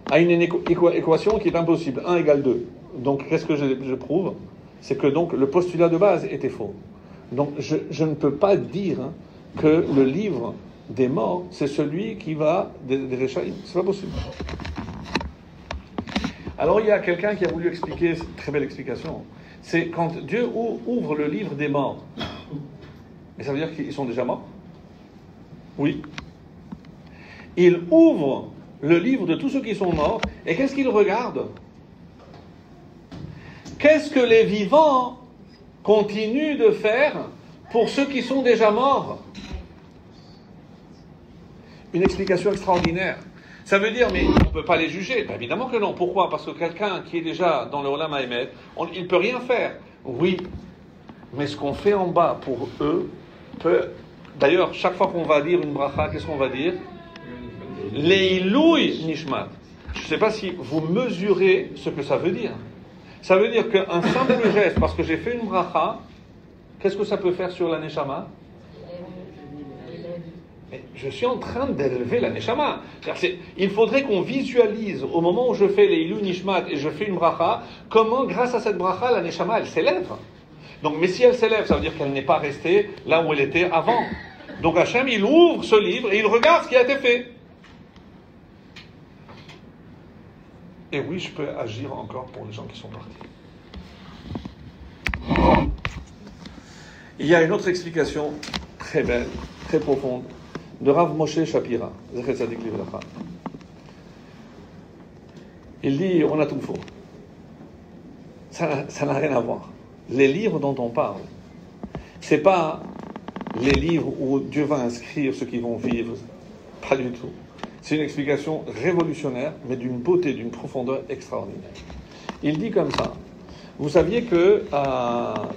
à une équation qui est impossible, 1 égale 2. Donc qu'est-ce que je prouve? C'est que donc le postulat de base était faux. Donc je ne peux pas dire que le livre des morts, c'est celui qui va des Rechaim. C'est pas possible. Alors il y a quelqu'un qui a voulu expliquer, c'est une très belle explication, c'est quand Dieu ouvre le livre des morts. Mais ça veut dire qu'ils sont déjà morts? Oui. Il ouvre le livre de tous ceux qui sont morts, et qu'est-ce qu'il regarde? Qu'est-ce que les vivants continuent de faire pour ceux qui sont déjà morts? Une explication extraordinaire. Ça veut dire, mais on ne peut pas les juger. Ben évidemment que non. Pourquoi? Parce que quelqu'un qui est déjà dans le Olam HaEmet, il ne peut rien faire. Oui, mais ce qu'on fait en bas pour eux peut... D'ailleurs, chaque fois qu'on va dire une bracha, qu'est-ce qu'on va dire? Leilouï Nishmat. Je ne sais pas si vous mesurez ce que ça veut dire. Ça veut dire qu'un simple geste, parce que j'ai fait une bracha, qu'est-ce que ça peut faire sur la neshama? Mais je suis en train d'élever la neshama. Il faudrait qu'on visualise au moment où je fais les Ilu Nishmat et je fais une bracha, comment grâce à cette bracha la neshama elle s'élève. Donc, mais si elle s'élève, ça veut dire qu'elle n'est pas restée là où elle était avant. Donc Hachem, il ouvre ce livre et il regarde ce qui a été fait. Et oui, je peux agir encore pour les gens qui sont partis. Il y a une autre explication très belle, très profonde, de Rav Moshe Shapira. Il dit, on a tout faux. Ça n'a rien à voir. Les livres dont on parle, c'est pas les livres où Dieu va inscrire ceux qui vont vivre. Pas du tout. C'est une explication révolutionnaire, mais d'une beauté, d'une profondeur extraordinaire. Il dit comme ça. Vous saviez que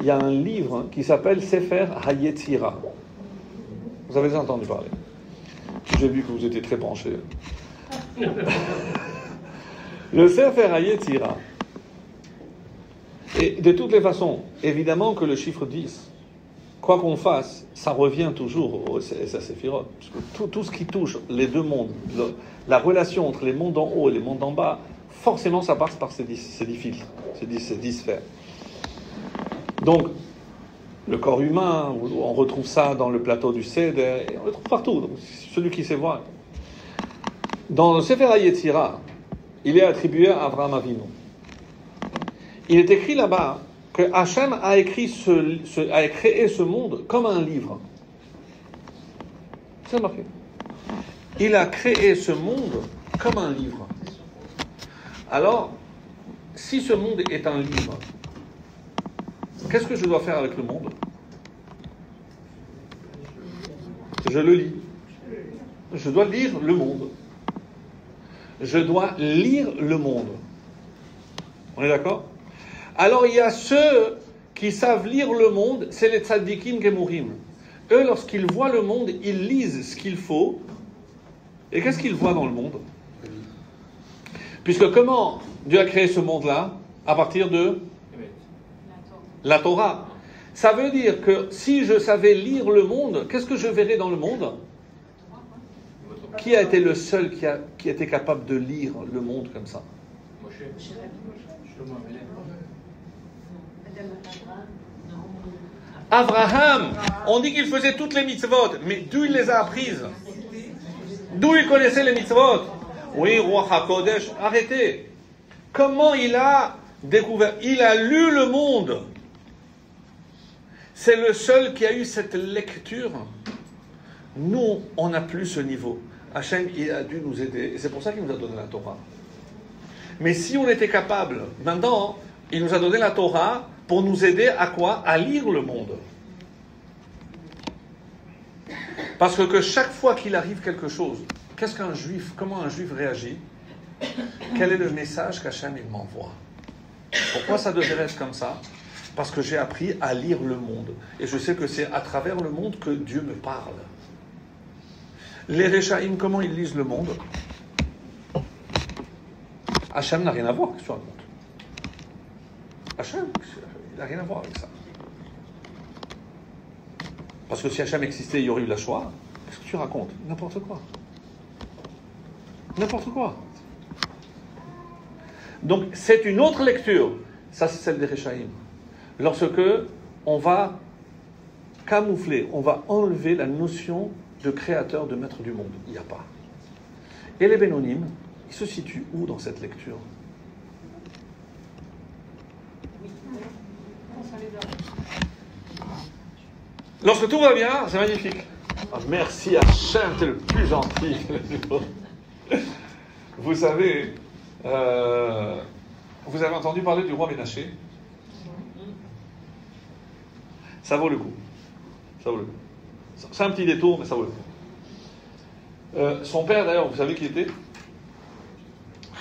il y a un livre qui s'appelle Sefer HaYetzira. Vous avez déjà entendu parler. J'ai vu que vous étiez très branchés. Le Sefer HaYetzira. Et de toutes les façons, évidemment que le chiffre 10, quoi qu'on fasse, ça revient toujours au Séphirot. Parce que tout ce qui touche les deux mondes, la relation entre les mondes en haut et les mondes en bas, forcément ça passe par ces 10 filtres, ces 10 sphères. Donc, le corps humain, on retrouve ça dans le plateau du Seder, on le trouve partout, donc celui qui sait voir. Dans le Sefer HaYetzira, il est attribué à Avraham Avinu. Il est écrit là-bas que Hachem a créé ce monde comme un livre. C'est marqué. Il a créé ce monde comme un livre. Alors, si ce monde est un livre, qu'est-ce que je dois faire avec le monde? Je le lis. Je dois lire le monde. Je dois lire le monde. On est d'accord? Alors il y a ceux qui savent lire le monde, c'est les tzadikim gemurim. Eux, lorsqu'ils voient le monde, ils lisent ce qu'il faut. Et qu'est-ce qu'ils voient dans le monde? Puisque comment Dieu a créé ce monde-là? À partir de la Torah. Ça veut dire que si je savais lire le monde, qu'est-ce que je verrais dans le monde? Qui a été le seul qui était capable de lire le monde comme ça? Abraham, on dit qu'il faisait toutes les mitzvot, mais d'où il les a apprises? D'où il connaissait les mitzvot? Oui, Roi HaKodesh, arrêtez. Comment il a découvert? Il a lu le monde. C'est le seul qui a eu cette lecture. Nous, on n'a plus ce niveau. Hachem, il a dû nous aider, et c'est pour ça qu'il nous a donné la Torah. Mais si on était capable, maintenant, il nous a donné la Torah pour nous aider à quoi? À lire le monde. Parce que chaque fois qu'il arrive quelque chose, comment un juif réagit? Quel est le message qu'Hachem il m'envoie? Pourquoi ça devrait être comme ça? Parce que j'ai appris à lire le monde. Et je sais que c'est à travers le monde que Dieu me parle. Les Réchaïm, comment ils lisent le monde? Hachem n'a rien à voir avec ce que tu racontes. Hachem, il n'a rien à voir avec ça. Parce que si Hachem existait, il y aurait eu la Shoah. Qu'est-ce que tu racontes? N'importe quoi. N'importe quoi. Donc, c'est une autre lecture. Ça, c'est celle des Réchaïm. Lorsque on va camoufler, on va enlever la notion de créateur, de maître du monde. Il n'y a pas. Et les Bénonim, ils se situent où dans cette lecture? Lorsque tout va bien, c'est magnifique. Oh, merci Hachem, t'es le plus gentil. Vous savez, vous avez entendu parler du roi Ménaché? Ça vaut le coup. Ça vaut le coup. C'est un petit détour, mais ça vaut le coup. Son père, d'ailleurs, vous savez qui était?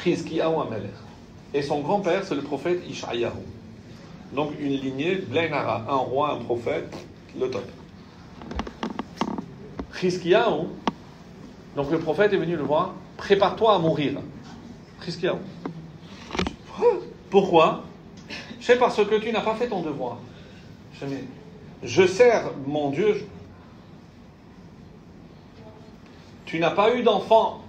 Chizkiyahu HaMelech. Et son grand-père, c'est le prophète Ishayahu. Donc une lignée, Bnei Nara, un roi, un prophète, le top. Chizkiyahu, donc le prophète est venu le voir, prépare-toi à mourir. Chizkiyahu. Pourquoi? C'est parce que tu n'as pas fait ton devoir. Je sers mon Dieu. Tu n'as pas eu d'enfant.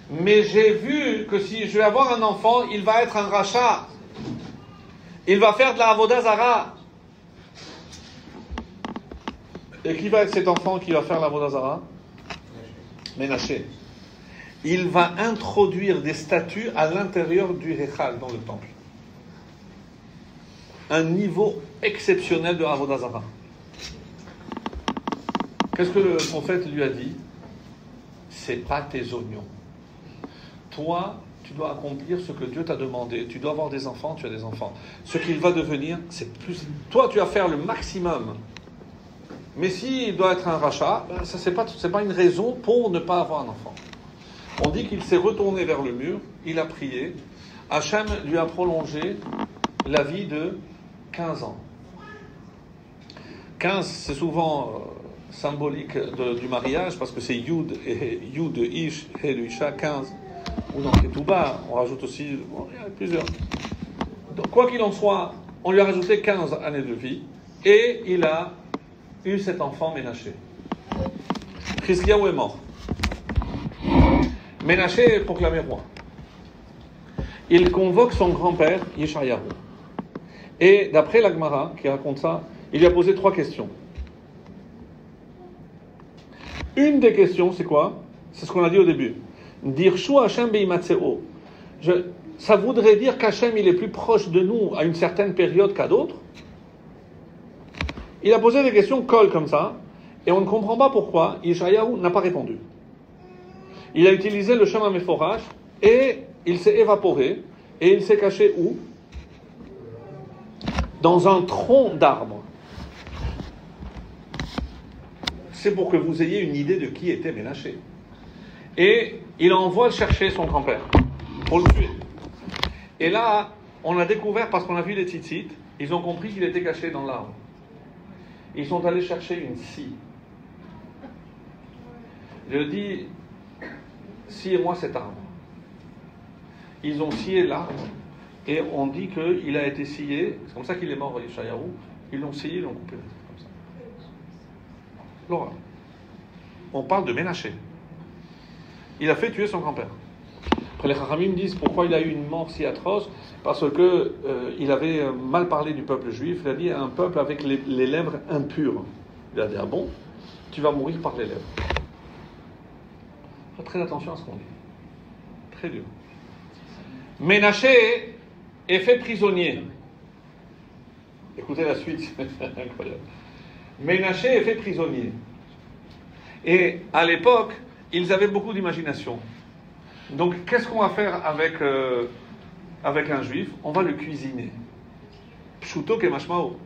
Mais j'ai vu que si je vais avoir un enfant, il va être un rachat. Il va faire de la avoda zara. Et qui va être cet enfant qui va faire la Vodazara? Ménaché. Il va introduire des statues à l'intérieur du Hechal, dans le temple. Un niveau exceptionnel de Avodah. Qu'est-ce que le prophète lui a dit? C'est pas tes oignons. Toi, tu dois accomplir ce que Dieu t'a demandé. Tu dois avoir des enfants, tu as des enfants. Ce qu'il va devenir, c'est plus... Toi, tu vas faire le maximum. Mais s'il doit être un rachat, ben, ça, c'est pas une raison pour ne pas avoir un enfant. On dit qu'il s'est retourné vers le mur, il a prié. Hachem lui a prolongé la vie de 15 ans. 15, c'est souvent symbolique du mariage, parce que c'est Yud de Ish et de Isha, 15. Ou dans Ketouba, on rajoute aussi, bon, il y a plusieurs. Donc, quoi qu'il en soit, on lui a rajouté 15 années de vie, et il a eu cet enfant Ménaché. Chizkiyahu est mort. Ménaché est proclamé roi. Il convoque son grand-père, Yeshayahu. Et d'après la Gemara, qui raconte ça, il lui a posé 3 questions. Une des questions, c'est quoi? C'est ce qu'on a dit au début. Dirshu Hashem beimatseo. Ça voudrait dire qu'Hachem, il est plus proche de nous à une certaine période qu'à d'autres. Il a posé des questions coll comme ça, et on ne comprend pas pourquoi Yeshayahu n'a pas répondu. Il a utilisé le chemin méphorage, et il s'est évaporé, et il s'est caché où? Dans un tronc d'arbre. C'est pour que vous ayez une idée de qui était Ménaché. Et il envoie chercher son grand-père, pour le tuer. Et là, on a découvert, parce qu'on a vu les tzitzit, ils ont compris qu'il était caché dans l'arbre. Ils sont allés chercher une scie. Je dis, sciez-moi cet arbre. Ils ont scié l'arbre, et on dit qu'il a été scié, c'est comme ça qu'il est mort, Yeshayahu, ils l'ont scié, ils l'ont coupé, comme ça. L'horreur. On parle de Ménaché. Il a fait tuer son grand-père. Après, les Chachamim disent pourquoi il a eu une mort si atroce, parce que il avait mal parlé du peuple juif. Il a dit un peuple avec les lèvres impures. Il a dit, ah bon, tu vas mourir par les lèvres. Faites très attention à ce qu'on dit. Très dur. Ménaché est fait prisonnier. Écoutez la suite, c'est incroyable. Ménaché est fait prisonnier. Et à l'époque, ils avaient beaucoup d'imagination. Donc, qu'est-ce qu'on va faire avec un juif? On va le cuisiner. Pshuto kemashmao.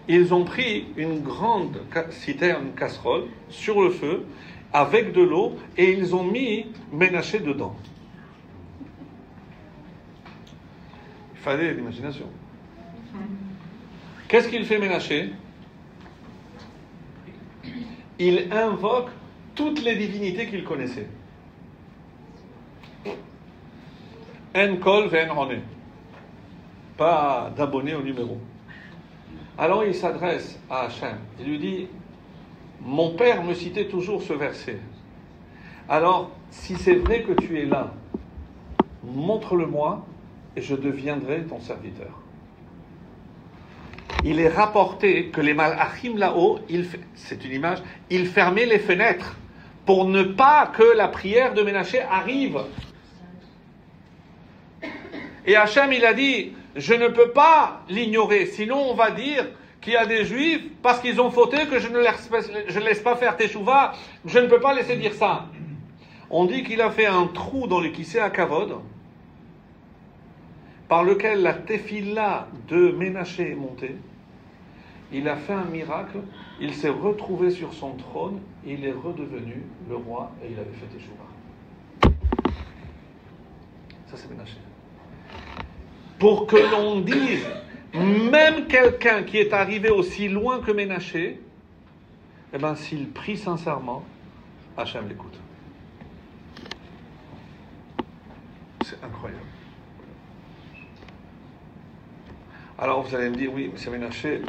Ils ont pris une grande citerne, casserole, sur le feu, avec de l'eau, et ils ont mis Ménaché dedans. Il fallait l'imagination. Qu'est-ce qu'il fait Ménaché? Il invoque toutes les divinités qu'il connaissait. En kol ve'en roné. Pas d'abonné au numéro. Alors il s'adresse à Hachem. Il lui dit, mon père me citait toujours ce verset. Alors, si c'est vrai que tu es là, montre-le-moi et je deviendrai ton serviteur. Il est rapporté que les malachim là-haut, c'est une image, ils fermaient les fenêtres pour ne pas que la prière de Ménaché arrive. Et Hachem, il a dit, je ne peux pas l'ignorer, sinon on va dire qu'il y a des juifs, parce qu'ils ont fauté, que je ne laisse pas faire teshuva, je ne peux pas laisser dire ça. On dit qu'il a fait un trou dans le kissé à Kavod, par lequel la tefila de Ménaché est montée. Il a fait un miracle, il s'est retrouvé sur son trône, il est redevenu le roi et il avait fait teshuva. Ça c'est Ménaché. Pour que l'on dise, même quelqu'un qui est arrivé aussi loin que Ménaché, eh bien s'il prie sincèrement, Hachem l'écoute. C'est incroyable. Alors vous allez me dire, oui, mais c'est Ménaché.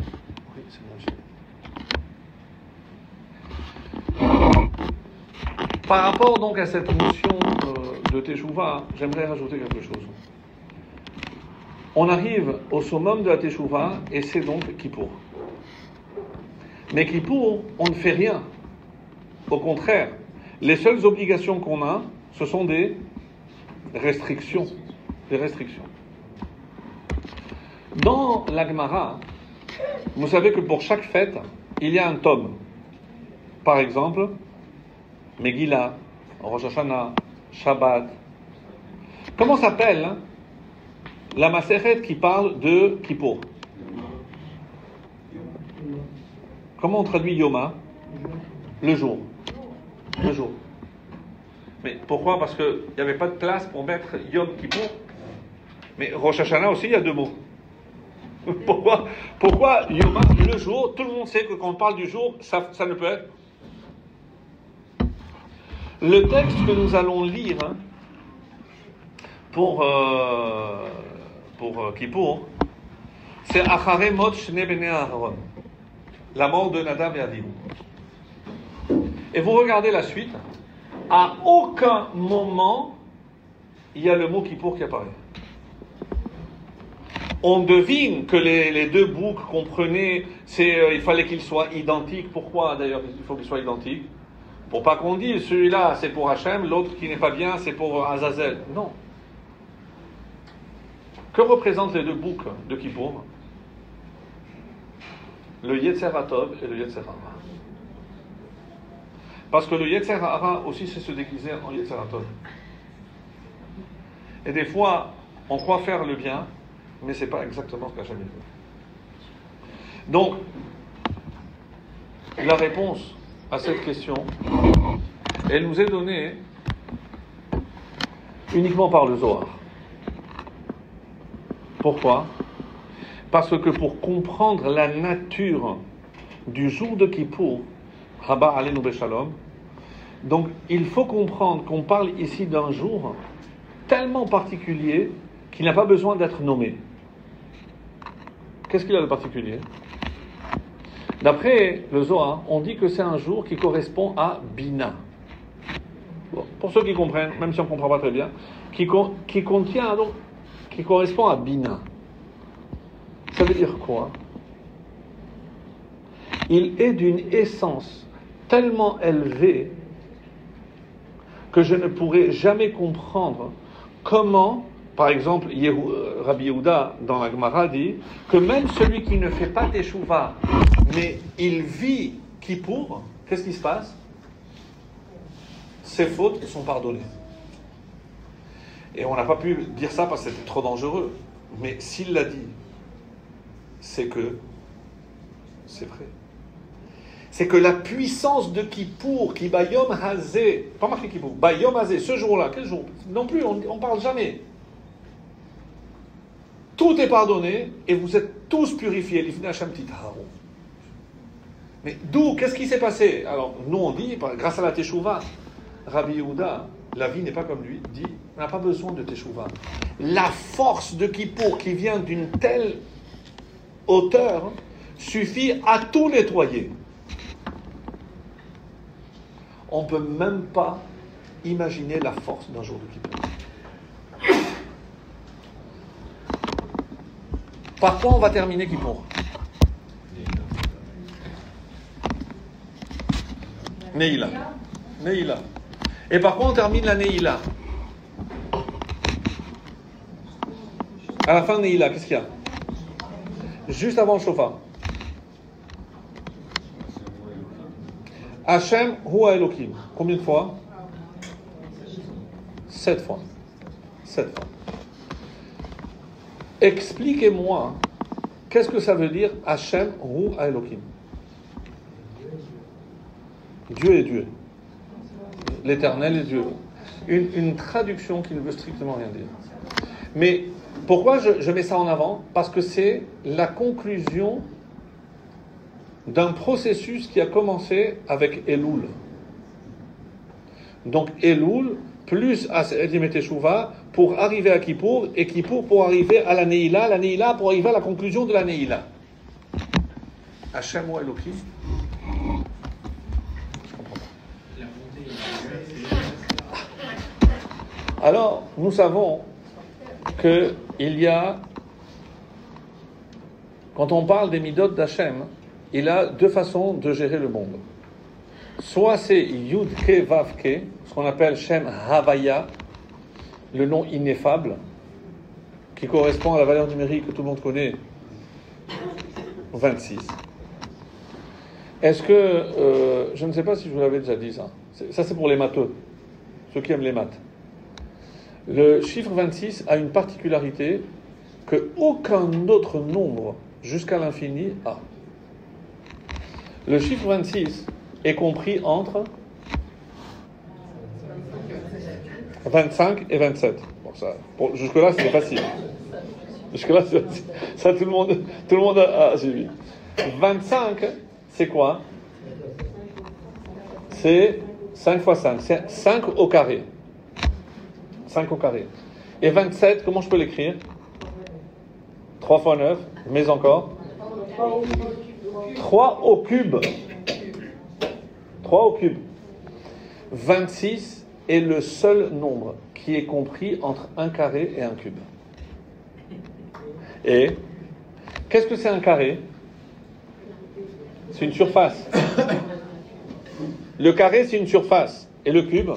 Oui, c'est Ménaché. Par rapport donc à cette notion de Teshuvah, j'aimerais rajouter quelque chose. On arrive au summum de la Teshuvah et c'est donc Kippour. Mais Kippour, on ne fait rien. Au contraire, les seules obligations qu'on a, ce sont des restrictions. Des restrictions. Dans la Gemara, vous savez que pour chaque fête, il y a un tome. Par exemple, Megillah, Rosh Hashanah, Shabbat. Comment s'appelle la Masechet qui parle de Kippour? Comment on traduit Yoma? Le jour. Le jour. Mais pourquoi? Parce qu'il n'y avait pas de place pour mettre Yom Kippour. Mais Rosh Hashanah aussi, il y a 2 mots. Pourquoi Yoma, le jour? Tout le monde sait que quand on parle du jour, ça ne peut être. Le texte que nous allons lire pour Kippour, c'est Acharei mot Shnei Bnei Aharon, la mort de Nadav et Avihu. Et vous regardez la suite, à aucun moment il y a le mot Kippour qui apparaît. On devine que les 2 boucs qu'on prenait, il fallait qu'ils soient identiques. Pourquoi d'ailleurs il faut qu'ils soient identiques? Pour pas qu'on dise celui-là c'est pour Hachem, l'autre qui n'est pas bien c'est pour Azazel. Non. Que représentent les 2 boucs de Kippour? Le Yetzer HaTov et le Yetzer Hara. Parce que le Yetzer Hara aussi c'est se déguiser en Yetzer HaTov. Et des fois, on croit faire le bien, mais ce n'est pas exactement ce qu'Hachem veut. Donc, la réponse à cette question, elle nous est donnée uniquement par le Zohar. Pourquoi? Parce que pour comprendre la nature du jour de Kippour, Rabba Aleinu Beshalom, donc il faut comprendre qu'on parle ici d'un jour tellement particulier qu'il n'a pas besoin d'être nommé. Qu'est-ce qu'il a de particulier? D'après le Zohar, on dit que c'est un jour qui correspond à Bina. Bon, pour ceux qui comprennent, même si on ne comprend pas très bien, qui correspond à Bina. Ça veut dire quoi? Il est d'une essence tellement élevée que je ne pourrai jamais comprendre comment, par exemple, Rabbi Yehuda dans la Gemara dit que même celui qui ne fait pas Teshuvah, mais il vit Kippour, qu'est-ce qui se passe? Ses fautes sont pardonnées. Et on n'a pas pu dire ça parce que c'était trop dangereux. Mais s'il l'a dit, c'est que c'est vrai. C'est que la puissance de Kippour, qui Bayom Hazé, pas marqué Kippour, Bayom Hazé, ce jour-là, quel jour? Non plus, on ne parle jamais. Tout est pardonné et vous êtes tous purifiés. L'Ifnei Hashem Titharu. Mais d'où? Qu'est-ce qui s'est passé? Alors, nous on dit, grâce à la Teshuvah, Rabbi Yehuda, la vie n'est pas comme lui, dit, on n'a pas besoin de Teshuvah. La force de Kippour qui vient d'une telle hauteur suffit à tout nettoyer. On ne peut même pas imaginer la force d'un jour de Kippour. Par quoi on va terminer Kippour? Neila. Neila. Et par quoi on termine la Neila? À la fin de Neila, qu'est-ce qu'il y a? Juste avant le Shofar. Hashem hu Elokim. Combien de fois? 7 fois. 7 fois. Expliquez-moi, qu'est-ce que ça veut dire Hashem hu Elokim? Dieu est Dieu. L'Éternel est Dieu. Une traduction qui ne veut strictement rien dire. Mais pourquoi je mets ça en avant? Parce que c'est la conclusion d'un processus qui a commencé avec Elul. Donc Elul, plus Aseret Teshuvah, pour arriver à Kippour, et Kippour pour arriver à la Neila pour arriver à la conclusion de la Neila. Hashem ou Elohim? Je comprends pas. Alors, nous savons qu'il y a, quand on parle des midot d'Hachem, il a deux façons de gérer le monde. Soit c'est Yud Ke Vav Ke, ce qu'on appelle Shem Havaya, le nom ineffable, qui correspond à la valeur numérique que tout le monde connaît, 26. Est-ce que, je ne sais pas si je vous l'avais déjà dit ça, ça c'est pour les matheux, ceux qui aiment les maths. Le chiffre 26 a une particularité que aucun autre nombre jusqu'à l'infini a. Le chiffre 26 est compris entre 25 et 27. Bon, ça, jusque-là, c'est facile. Jusque-là, c'est facile. Ça, tout le monde a suivi. 25, c'est quoi? C'est 5 fois 5. C'est 5 au carré. 5 au carré. Et 27, comment je peux l'écrire? 3 fois 9, mais encore 3 au cube. 3 au cube. 26 est le seul nombre qui est compris entre un carré et un cube. Et qu'est-ce que c'est un carré? C'est une surface. Le carré, c'est une surface. Et le cube,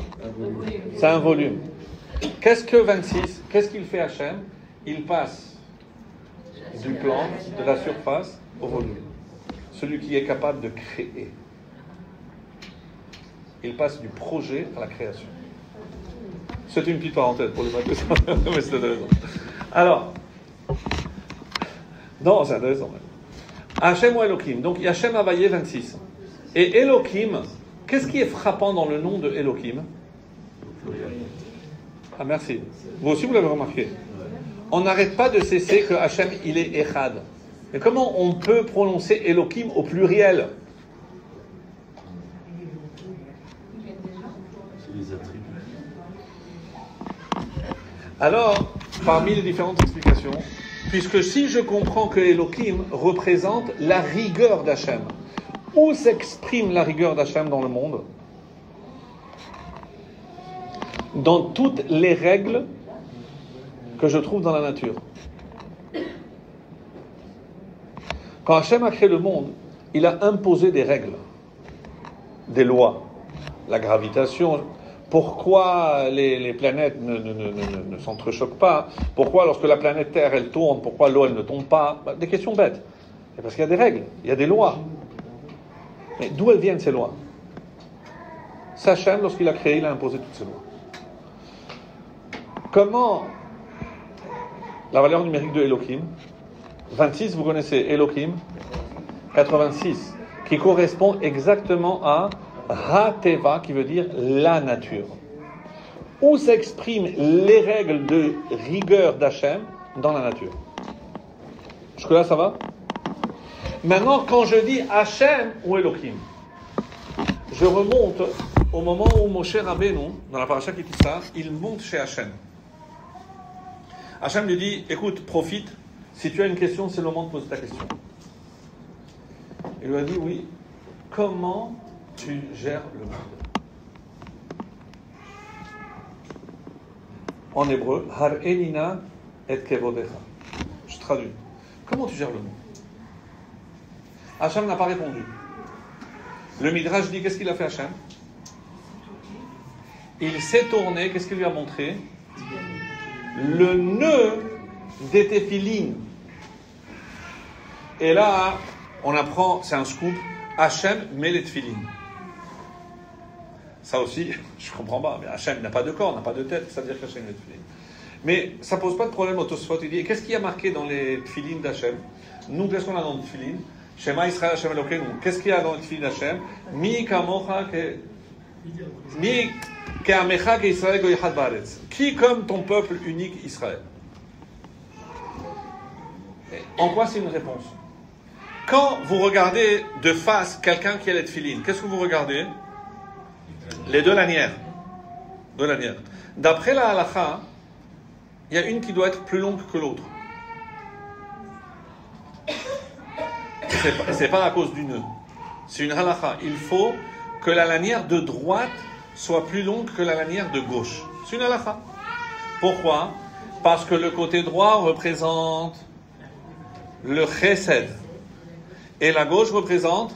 c'est un volume. Qu'est-ce que 26? Qu'est-ce qu'il fait Hachem? Il passe du plan, de la surface au volume. Celui qui est capable de créer. Il passe du projet à la création. C'est une petite parenthèse pour les maths, mais c'est intéressant. Alors, non, c'est intéressant. Hachem ou Elohim. Donc, Hachem Havayé 26. Et Elohim, qu'est-ce qui est frappant dans le nom de Elohim? Ah, merci. Vous aussi, vous l'avez remarqué. On n'arrête pas de cesser que Hachem, il est Echad. Mais comment on peut prononcer Elohim au pluriel? C'est les attributs. Alors, parmi les différentes explications, puisque si je comprends que Elohim représente la rigueur d'Hachem, où s'exprime la rigueur d'Hachem dans le monde? Dans toutes les règles que je trouve dans la nature. Quand Hachem a créé le monde, il a imposé des règles, des lois. La gravitation, pourquoi les planètes ne s'entrechoquent pas, pourquoi lorsque la planète Terre elle tourne, pourquoi l'eau elle ne tombe pas, des questions bêtes. C'est parce qu'il y a des règles, il y a des lois. Mais d'où elles viennent ces lois? C'est Hachem, lorsqu'il a créé, il a imposé toutes ces lois. Comment la valeur numérique de Elohim, 26, vous connaissez Elohim, 86, qui correspond exactement à Ha-Teva, qui veut dire la nature. Où s'expriment les règles de rigueur d'Hachem dans la nature. Jusque-là, ça va? Maintenant, quand je dis Hachem ou Elohim, je remonte au moment où Moshe Rabbeinu, dans la paracha qui dit ça, il monte chez Hachem. Hachem lui dit, écoute, profite, si tu as une question, c'est le moment de poser ta question. Il lui a dit, oui, comment tu gères le monde? En hébreu, Har Enina et Kevodecha. Je traduis. Comment tu gères le monde? Hachem n'a pas répondu. Le Midrash dit, qu'est-ce qu'il a fait Hachem? Il s'est tourné, qu'est-ce qu'il lui a montré? Le nœud des téphilines. Et là, on apprend, c'est un scoop, Hachem met les téphilines. Ça aussi, je ne comprends pas, mais Hachem n'a pas de corps, n'a pas de tête, ça veut dire qu'Hachem met les téphilines. Mais ça ne pose pas de problème au Tosfot. Il dit, qu'est-ce qui a marqué dans les téphilines d'Hachem? Nous, qu'est-ce qu'on a dans les téphilines? Shema Israël Hachem Elokeinu. Qu'est-ce qu'il y a dans les téphilines d'Hachem? Mi kamocha ke... Mi ke'amecha ke'Israël goyachad ba'aretz. Qui comme ton peuple unique Israël? Et en quoi c'est une réponse? Quand vous regardez de face quelqu'un qui a les téphilines, qu'est-ce que vous regardez? Les deux lanières. Deux lanières. D'après la halakha, il y a une qui doit être plus longue que l'autre. C'est pas à cause du nœud. C'est une halakha. Il faut que la lanière de droite soit plus longue que la lanière de gauche. C'est une halakha. Pourquoi? Parce que le côté droit représente le chesed. Et la gauche représente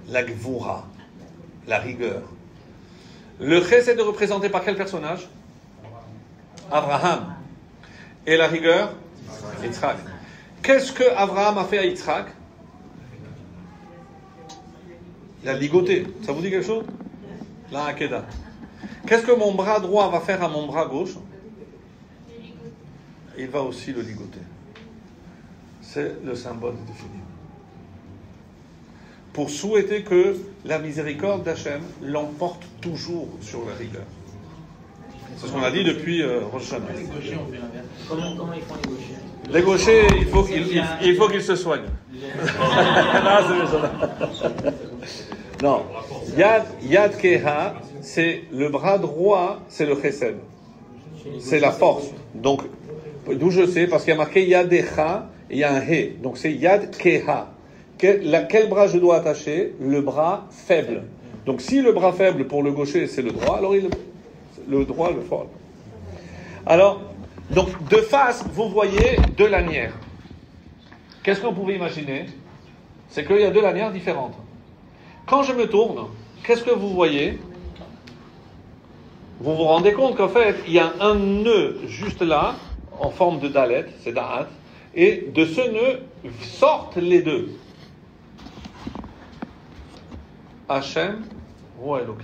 la gvura, la rigueur. Le chesed est représenté par quel personnage? Abraham. Et la rigueur? Yitzhak. Qu'est-ce que Abraham a fait à Yitzhak? Il a ligoté. Ça vous dit quelque chose? La Hakeda. Qu'est-ce que mon bras droit va faire à mon bras gauche? Il va aussi le ligoter. C'est le symbole défini. Pour souhaiter que la miséricorde d'Hachem l'emporte toujours sur la rigueur. C'est ce qu'on a dit depuis Rosh Hashanah. Les gauchers, on fait l'inverse. Comment ils font les gauchers? Les gauchers, il faut qu'ils se soignent. Non, Yad Keha, c'est le bras droit, c'est le chesed. C'est la force. Donc, d'où je sais, parce qu'il y a marqué Yadecha, et il y a un He. Donc c'est Yad Keha. Quel bras je dois attacher? Le bras faible. Donc si le bras faible pour le gaucher, c'est le droit, alors le droit, le fort. Alors, donc de face, vous voyez deux lanières. Qu'est-ce qu'on pouvait imaginer? C'est qu'il y a deux lanières différentes. Quand je me tourne, qu'est-ce que vous voyez? Vous vous rendez compte qu'en fait, il y a un nœud juste là, en forme de dalet, c'est da'at, et de ce nœud sortent les deux. Hachem, Roi Elohim.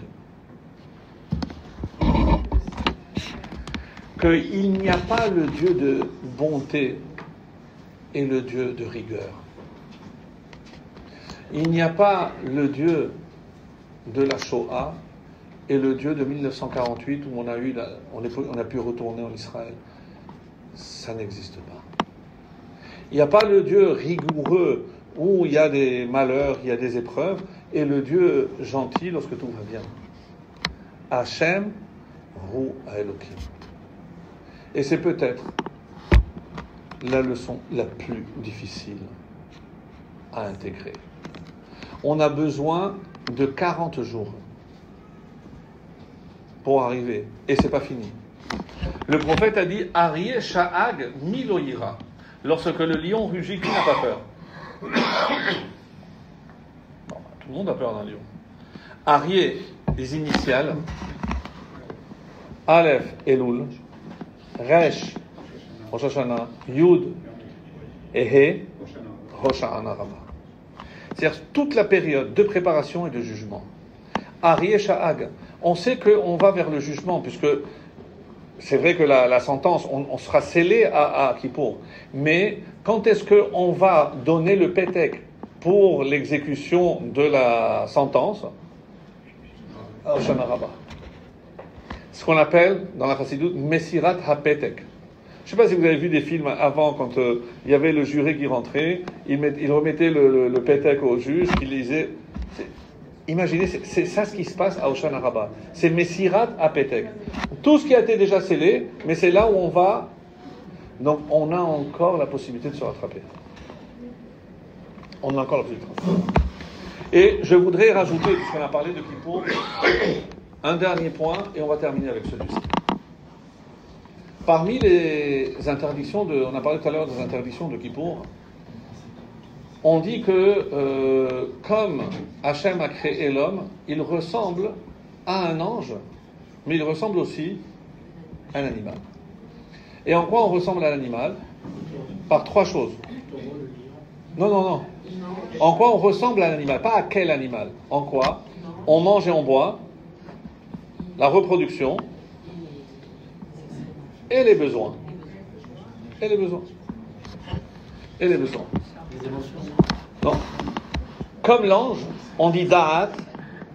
Qu'il n'y a pas le Dieu de bonté et le Dieu de rigueur. Il n'y a pas le Dieu de la Shoah et le Dieu de 1948 où on a pu retourner en Israël. Ça n'existe pas. Il n'y a pas le Dieu rigoureux où il y a des malheurs, il y a des épreuves, et le Dieu gentil lorsque tout va bien. Hachem, Hu Elohim. Et c'est peut-être la leçon la plus difficile à intégrer. On a besoin de 40 jours pour arriver, et c'est pas fini. Le prophète a dit Arieh Sha'ag Miloïra. Lorsque le lion rugit, qui n'a pas peur? Tout le monde a peur d'un lion. Arieh, les initiales. Aleph, Elul. Resh, Rosh Hashanah. Yud, et He, Rosh Hashanah Rabbah. C'est-à-dire toute la période de préparation et de jugement. Arieh Sha'ag. On sait qu'on va vers le jugement, puisque c'est vrai que la sentence, on sera scellé à Kippour. Mais quand est-ce qu'on va donner le pétek pour l'exécution de la sentence? Hoshana Rabbah. Ce qu'on appelle, dans la Chassidoute, Messirat HaPetek. Je ne sais pas si vous avez vu des films avant, quand il y avait le juré qui rentrait, il remettait le pétek au juge, qui lisait. Imaginez, c'est ça ce qui se passe à Hoshana Rabbah. C'est Messirat HaPetek. Tout ce qui a été déjà scellé, mais c'est là où on va. Donc on a encore la possibilité de se rattraper. On a encore la possibilité de se rattraper. Et je voudrais rajouter, puisqu'on a parlé de Kippour, un dernier point, et on va terminer avec celui-ci. Parmi les interdictions on a parlé tout à l'heure des interdictions de Kippour, on dit que comme Hachem a créé l'homme, il ressemble à un ange, mais il ressemble aussi à un animal. Et en quoi on ressemble à l'animal? Par trois choses. Non. En quoi on ressemble à l'animal? Pas à quel animal. En quoi? On mange et on boit, la reproduction et les besoins. Et les besoins. Non. Comme l'ange, on dit da'at,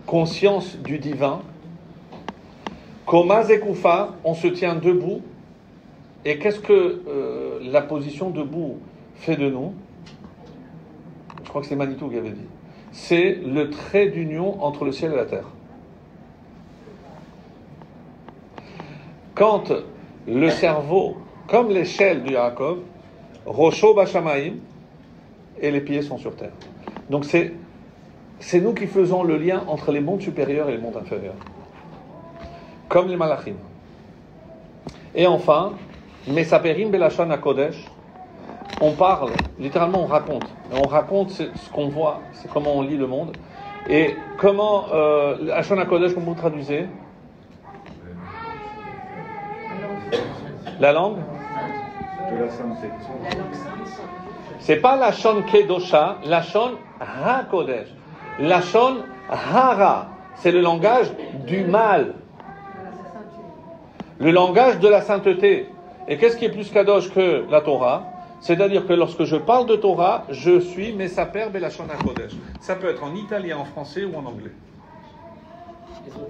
conscience du divin. Koma zekoufa, on se tient debout. Et qu'est-ce que la position debout fait de nous? Je crois que c'est Manitou qui avait dit. C'est le trait d'union entre le ciel et la terre. Quand le cerveau, comme l'échelle de Yaakov, Rosho Bashamaim, et les pieds sont sur terre. Donc c'est nous qui faisons le lien entre les mondes supérieurs et les mondes inférieurs. Comme les malachim. Et enfin, Mesaperim Belashon HaKodesh, on parle, littéralement on raconte. On raconte ce qu'on voit, c'est comment on lit le monde. Et comment, Lachon HaKodesh, comment vous traduisez? La langue? De la sainteté. C'est pas Lachon Kedosha, Lachon HaKodesh. Lachon Hara, c'est le langage du mal. Le langage de la sainteté. Et qu'est-ce qui est plus kadosh que la Torah? C'est-à-dire que lorsque je parle de Torah, je suis Mesaper Belachon HaKodesh. Ça peut être en italien, en français ou en anglais.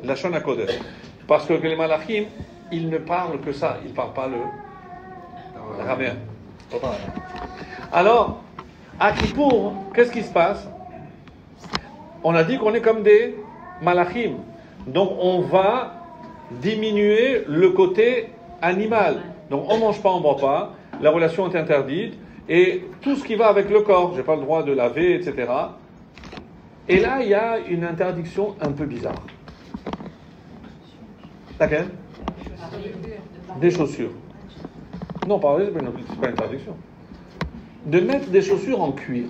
Lachon HaKodesh. Parce que les malachim, ils ne parlent que ça. Ils ne parlent pas l'araméen. Alors, à Kippour, qu'est-ce qui se passe? On a dit qu'on est comme des malachim. Donc on va diminuer le côté animal. Donc on ne mange pas, on ne boit pas. La relation est interdite. Et tout ce qui va avec le corps, je n'ai pas le droit de laver, etc. Et là, il y a une interdiction un peu bizarre. Laquelle? Des chaussures. Non, pas c'est pas une interdiction. De mettre des chaussures en cuir.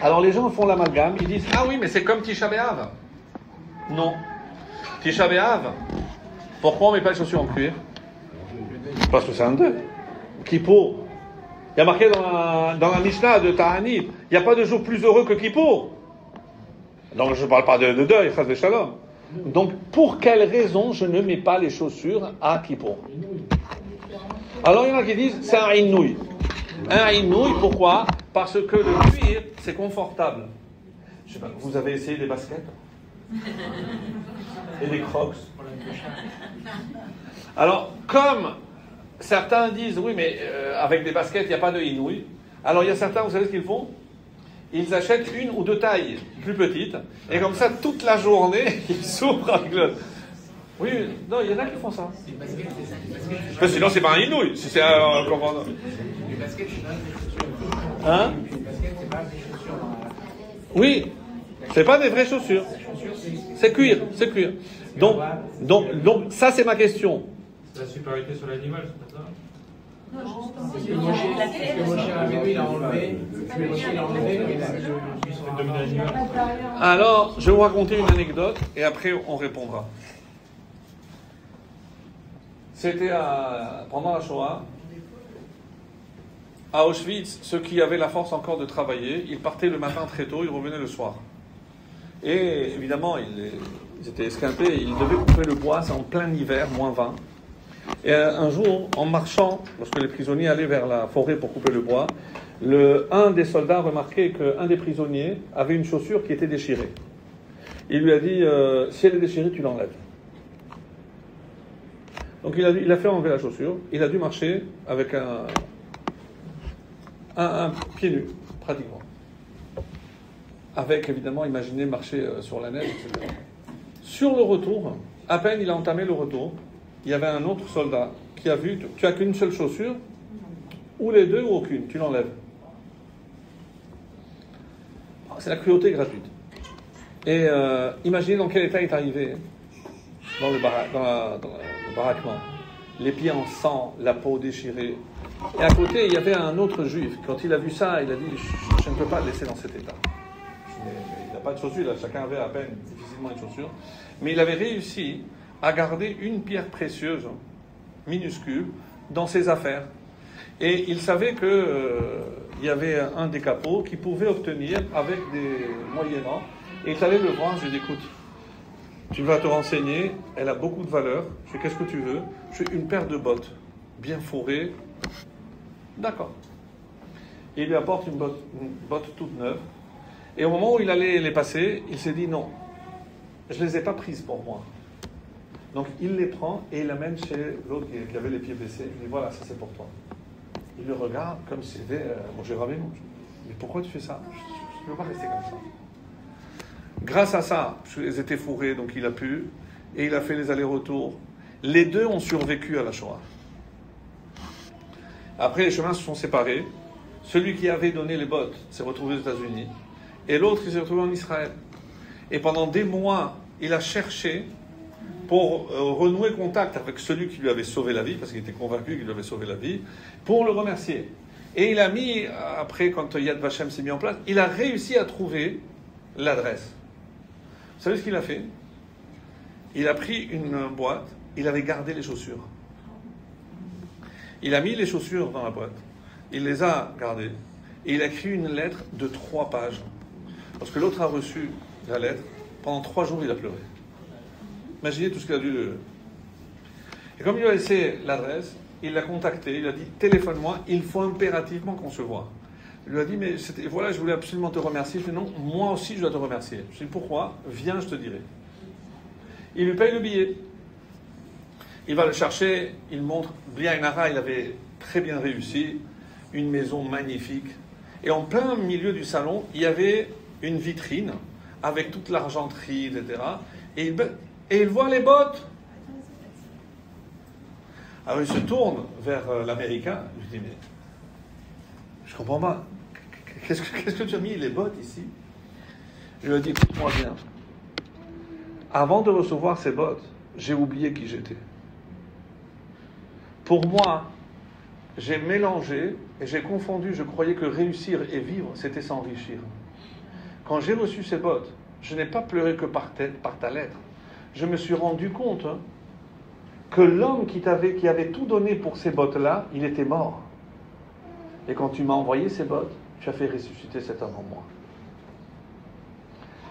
Alors les gens font l'amalgame, ils disent: ah oui, mais c'est comme Tisha B'Av. Non. Tisha B'Av, pourquoi on ne met pas les chaussures en cuir? Parce que c'est un deuil. Kippour. Il y a marqué dans la Mishnah de Ta'anit, il n'y a pas de jour plus heureux que Kippour. Donc je ne parle pas de deuil, chas v'shalom. Donc pour quelle raison je ne mets pas les chaussures à Kippour? Alors il y en a qui disent c'est un inouï. Un inouï, pourquoi? Parce que le cuir, c'est confortable. Je sais pas, vous avez essayé des baskets? Et des crocs? Alors, comme certains disent, oui, mais avec des baskets, il n'y a pas de inouï. Alors, il y a certains, vous savez ce qu'ils font? Ils achètent une ou deux tailles plus petites, et comme ça, toute la journée, ils s'ouvrent avec le... Oui, non, il y en a qui font ça. Parce que sinon, c'est pas un inouï. Si c'est un... Les baskets, c'est pas des chaussures. Hein? Les baskets, c'est pas des chaussures. Oui, c'est pas des vraies chaussures. C'est cuir, c'est cuir. Donc, ça, c'est ma question. C'est la supériorité sur l'animal, c'est pas ça? Parce que Moshe Rabbeinu, il a enlevé. Moshe, il a enlevé. C'est dominé l'animal. Alors, je vais vous raconter une anecdote et après on répondra. C'était pendant la Shoah, à Auschwitz, ceux qui avaient la force encore de travailler, ils partaient le matin très tôt, ils revenaient le soir. Et évidemment, ils étaient esquintés, ils devaient couper le bois, c'est en plein hiver, -20. Et un jour, en marchant, lorsque les prisonniers allaient vers la forêt pour couper le bois, un des soldats remarquait qu'un des prisonniers avait une chaussure qui était déchirée. Il lui a dit, si elle est déchirée, tu l'enlèves. Donc il a fait enlever la chaussure, il a dû marcher avec un pied nu, pratiquement. Avec, évidemment, imaginez marcher sur la neige, etc. Sur le retour, à peine il a entamé le retour, il y avait un autre soldat qui a vu, tu as qu'une seule chaussure, ou les deux ou aucune, tu l'enlèves. C'est la cruauté gratuite. Et imaginez dans quel état il est arrivé dans le baraquement. Les pieds en sang, la peau déchirée. Et à côté, il y avait un autre juif. Quand il a vu ça, il a dit, je ne peux pas le laisser dans cet état. Il n'a pas de chaussure, chacun avait à peine difficilement une chaussure. Mais il avait réussi à garder une pierre précieuse, minuscule, dans ses affaires. Et il savait qu'il y avait un des capots qui pouvait obtenir avec des moyennants. Et il allait le voir, je lui ai dit, écoute, tu vas te renseigner, elle a beaucoup de valeur. Je lui ai dit, qu'est-ce que tu veux? Je lui ai dit, une paire de bottes, bien fourrées. D'accord. Il lui apporte une botte toute neuve. Et au moment où il allait les passer, il s'est dit, non, je ne les ai pas prises pour moi. Donc il les prend et il l'amène chez l'autre qui avait les pieds baissés. Il dit, voilà, ça c'est pour toi. Il le regarde comme si c'était Moshe Rabbeinu. Mais pourquoi tu fais ça? Je ne peux pas rester comme ça. Grâce à ça, ils étaient fourrés, donc il a pu, et il a fait les allers-retours. Les deux ont survécu à la Shoah. Après, les chemins se sont séparés. Celui qui avait donné les bottes s'est retrouvé aux États-Unis, et l'autre, il s'est retrouvé en Israël. Et pendant des mois, il a cherché pour renouer contact avec celui qui lui avait sauvé la vie, parce qu'il était convaincu qu'il lui avait sauvé la vie, pour le remercier. Et il a mis, après, quand Yad Vashem s'est mis en place, il a réussi à trouver l'adresse. Vous savez ce qu'il a fait? Il a pris une boîte, il avait gardé les chaussures. Il a mis les chaussures dans la boîte, il les a gardées, et il a écrit une lettre de 3 pages. Parce que l'autre a reçu la lettre, pendant 3 jours il a pleuré. Imaginez tout ce qu'il a dû... Et comme il lui a laissé l'adresse, il l'a contacté, il a dit « Téléphone-moi, il faut impérativement qu'on se voit ». Il lui a dit « Mais voilà, je voulais absolument te remercier ». Je lui ai dit « Non, moi aussi je dois te remercier ». Je lui ai dit « Pourquoi ? Viens, je te dirai ». Il lui paye le billet. Il va le chercher, il montre, bien Nara, il avait très bien réussi, une maison magnifique. Et en plein milieu du salon, il y avait une vitrine avec toute l'argenterie, etc. Et il voit les bottes. Alors il se tourne vers l'Américain, il lui dit, mais je comprends pas, qu'est-ce que tu as mis les bottes ici? Je lui ai dit, écoute-moi bien, avant de recevoir ces bottes, j'ai oublié qui j'étais. Pour moi, j'ai mélangé et j'ai confondu, je croyais que réussir et vivre, c'était s'enrichir. Quand j'ai reçu ces bottes, je n'ai pas pleuré que par ta lettre. Je me suis rendu compte que l'homme qui avait tout donné pour ces bottes-là, il était mort. Et quand tu m'as envoyé ces bottes, tu as fait ressusciter cet homme en moi.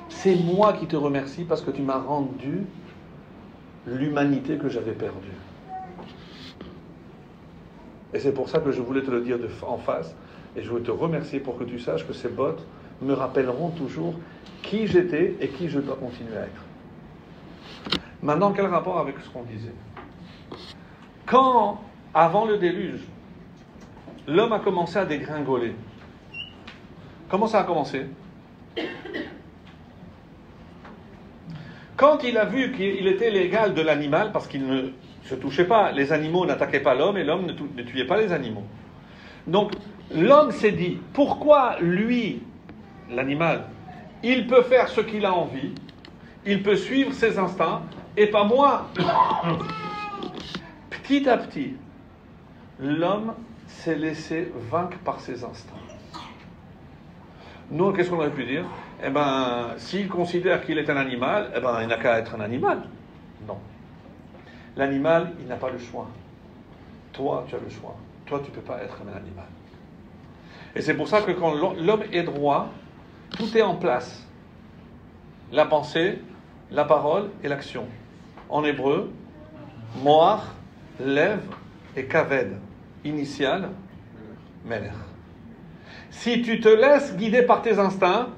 C'est moi qui te remercie parce que tu m'as rendu l'humanité que j'avais perdue. Et c'est pour ça que je voulais te le dire en face. Et je voulais te remercier pour que tu saches que ces bottes me rappelleront toujours qui j'étais et qui je dois continuer à être. Maintenant, quel rapport avec ce qu'on disait? Quand, avant le déluge, l'homme a commencé à dégringoler, comment ça a commencé? Quand il a vu qu'il était l'égal de l'animal, parce qu'il ne se touchait pas, les animaux n'attaquaient pas l'homme et l'homme ne tuait pas les animaux. Donc, l'homme s'est dit, pourquoi lui, l'animal, il peut faire ce qu'il a envie, il peut suivre ses instincts, et pas moi? Petit à petit, l'homme s'est laissé vaincre par ses instincts. Nous, qu'est-ce qu'on aurait pu dire? Eh bien, s'il considère qu'il est un animal, eh ben, il n'a qu'à être un animal. Non. L'animal, il n'a pas le choix. Toi, tu as le choix. Toi, tu ne peux pas être un animal. Et c'est pour ça que quand l'homme est droit, tout est en place. La pensée, la parole et l'action. En hébreu, moach, lève et kaved. Initial, melech. Si tu te laisses guider par tes instincts,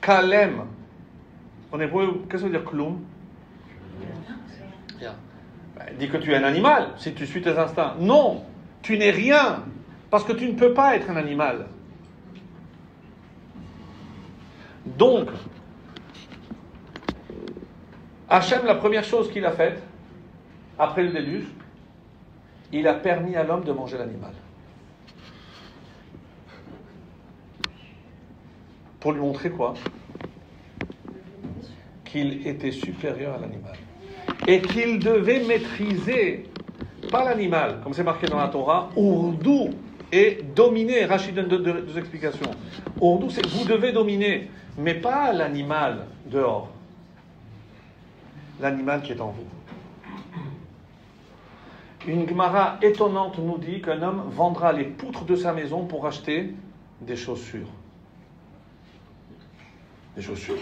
kalem. En hébreu, qu'est-ce que ça veut dire kloum? Dis que tu es un animal, si tu suis tes instincts. Non, tu n'es rien, parce que tu ne peux pas être un animal. Donc, Hachem, la première chose qu'il a faite, après le déluge, il a permis à l'homme de manger l'animal. Pour lui montrer quoi? Qu'il était supérieur à l'animal. Et qu'il devait maîtriser, pas l'animal, comme c'est marqué dans la Torah, Urdu, et dominer. Rachid donne deux explications. Urdu, c'est vous devez dominer, mais pas l'animal dehors. L'animal qui est en vous. Une Gemara étonnante nous dit qu'un homme vendra les poutres de sa maison pour acheter des chaussures. Des chaussures.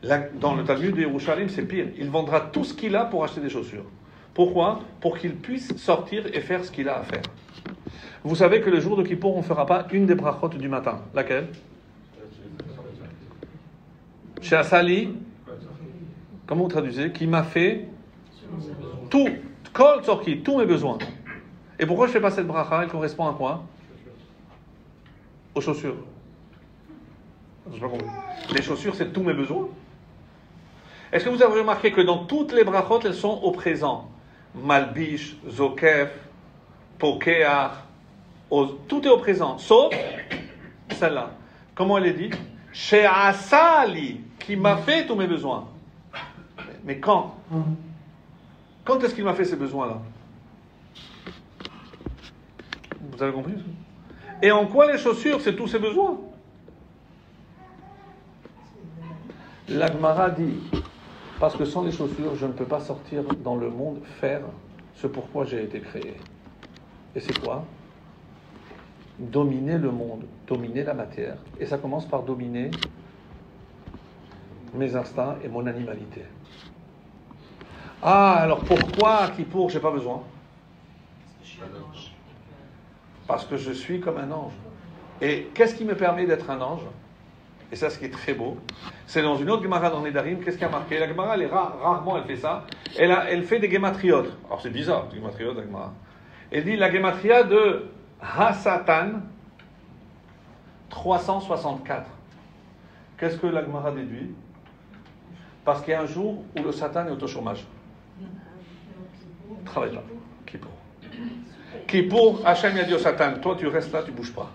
Là, dans le Talmud de Yerushalayim, c'est pire. Il vendra tout ce qu'il a pour acheter des chaussures. Pourquoi? Pour qu'il puisse sortir et faire ce qu'il a à faire. Vous savez que le jour de Kippour, on ne fera pas une des brachot du matin. Laquelle? Chez Asali, comment vous traduisez? Qui m'a fait tout, kol tzorki, tous mes besoins. Et pourquoi je ne fais pas cette bracha? Elle correspond à quoi? Aux chaussures. Je pas compris. Les chaussures, c'est tous mes besoins. Est-ce que vous avez remarqué que dans toutes les brachot, elles sont au présent? Malbish, Zokef, Pokeach, tout est au présent, sauf celle-là. Comment elle est dite? Chez Asali, qui m'a fait tous mes besoins. Mais quand? Quand est-ce qu'il m'a fait ces besoins-là? Vous avez compris? Et en quoi les chaussures, c'est tous ses besoins? La Gemara dit, parce que sans les chaussures, je ne peux pas sortir dans le monde faire ce pourquoi j'ai été créé. Et c'est quoi? Dominer le monde, dominer la matière. Et ça commence par dominer mes instincts et mon animalité. Ah, alors pourquoi à Kippour, j'ai pas besoin? Parce que je suis comme un ange. Et qu'est-ce qui me permet d'être un ange? Et ça, ce qui est très beau, c'est dans une autre Gemara dans Nedarim, qu'est-ce qui a marqué? La Gemara, rarement elle fait ça. Elle fait des gematriotes. Alors c'est bizarre, des gematriotes, la Gemara. Elle dit la gematria de Ha-Satan, 364. Qu'est-ce que la Gemara déduit? Parce qu'il y a un jour où le Satan est au chômage. Travaille pas. Kippour. Kippour, Hachem a dit au Satan, toi tu restes là, tu bouges pas.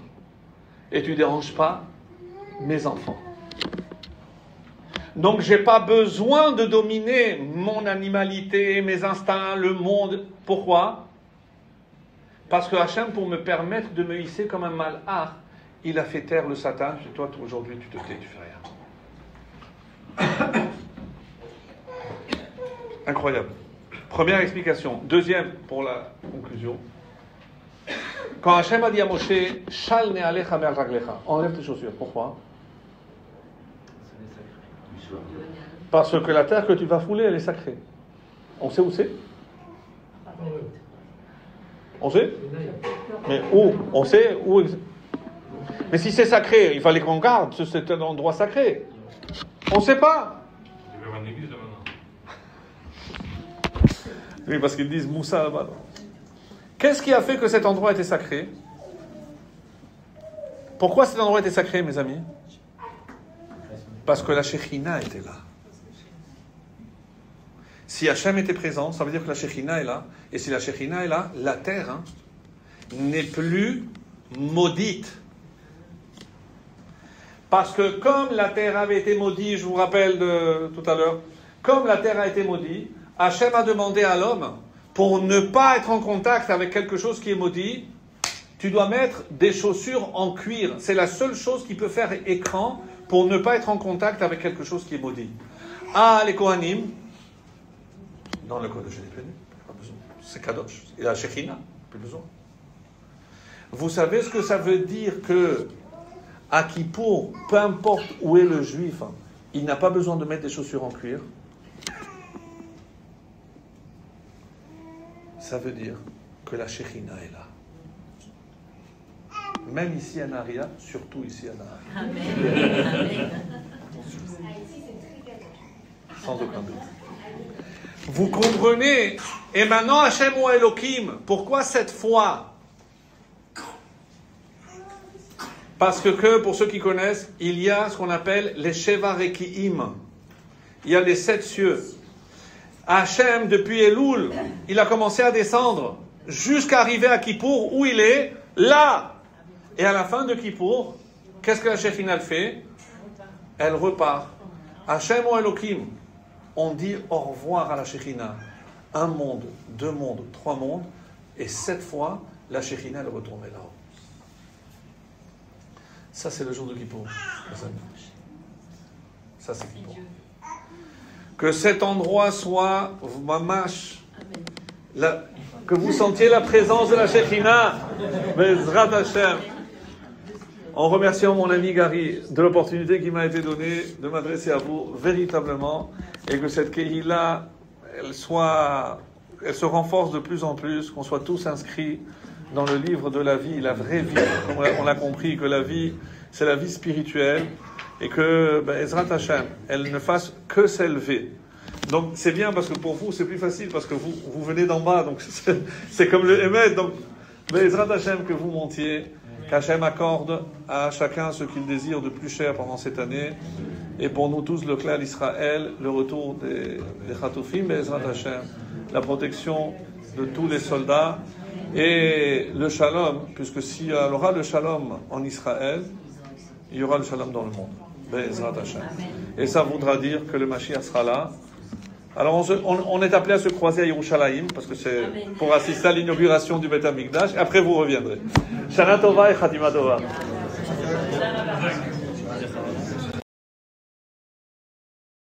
Et tu déranges pas mes enfants. Donc j'ai pas besoin de dominer mon animalité, mes instincts, le monde. Pourquoi? Parce que Hachem, pour me permettre de me hisser comme un malach, il a fait taire le Satan. Et toi, aujourd'hui, tu te tais, tu fais rien. Incroyable. Première explication. Deuxième, pour la conclusion. Quand Hachem a dit à Moshe, Shal ne'alecha me'al raglecha, enlève tes chaussures. Pourquoi? Parce que la terre que tu vas fouler, elle est sacrée. On sait où c'est? On sait? Mais où? On sait où? Mais si c'est sacré, il fallait qu'on garde, c'est un endroit sacré. On ne sait pas. Il y avait une église là maintenant. Oui, parce qu'ils disent Moussa là-bas. Qu'est-ce qui a fait que cet endroit était sacré? Pourquoi cet endroit était sacré, mes amis? Parce que la Shekhinah était là. Si Hachem était présent, ça veut dire que la Shekhinah est là. Et si la Shekhinah est là, la terre n'est plus maudite. Parce que comme la terre avait été maudite, je vous rappelle de tout à l'heure, comme la terre a été maudite, Hachem a demandé à l'homme, pour ne pas être en contact avec quelque chose qui est maudit, tu dois mettre des chaussures en cuir. C'est la seule chose qui peut faire écran pour ne pas être en contact avec quelque chose qui est maudit. Ah, les Kohanim, dans le code de Génération, pas besoin. C'est Kadosh. Et la Shekhinah, plus besoin. Vous savez ce que ça veut dire que à Kippour, peu importe où est le juif, il n'a pas besoin de mettre des chaussures en cuir. Ça veut dire que la Shekhinah est là. Même ici à Naria, surtout ici à Naria. Amen. Sans aucun doute. Vous comprenez? Et maintenant, Hachem ou Elohim, pourquoi cette fois? Parce que, pour ceux qui connaissent, il y a ce qu'on appelle les Sheva Reki'im. Il y a les 7 cieux. Hachem, depuis Elul, il a commencé à descendre jusqu'à arriver à Kippour, où il est, là. Et à la fin de Kippour, qu'est-ce que la Shekhinah fait? Elle repart. Hachem ou Elohim, on dit au revoir à la Shekhinah. 1 monde, 2 mondes, 3 mondes, et 7 fois, la Shekhinah elle retourne là-haut. Ça, c'est le jour de Kippour. Ça, c'est Kippour. Que cet endroit soit mamash, que vous sentiez la présence de la Shekhinah. Bezrat Hashem. En remerciant mon ami Gary de l'opportunité qui m'a été donnée de m'adresser à vous véritablement, et que cette Kehila, elle se renforce de plus en plus, qu'on soit tous inscrits dans le livre de la vie, la vraie vie, comme on l'a compris, que la vie, c'est la vie spirituelle, et que, Ezrat Hashem, elle ne fasse que s'élever. Donc c'est bien parce que pour vous, c'est plus facile, parce que vous venez d'en bas, donc c'est comme le Emet, donc Ezrat Hashem, que vous montiez, qu'Hachem accorde à chacun ce qu'il désire de plus cher pendant cette année, et pour nous tous, le Klal Israël, le retour des Chatoufim, Ezrat Hashem, la protection de tous les soldats, et le shalom, puisque s'il y aura le shalom en Israël, il y aura le shalom dans le monde. Be'ezrat Hashem. Et ça voudra dire que le Mashiach sera là, Alors on est appelé à se croiser à Yerushalayim, parce que c'est pour assister à l'inauguration du Beth Amikdash. Après vous reviendrez. Shana Tova et Khatima Tova.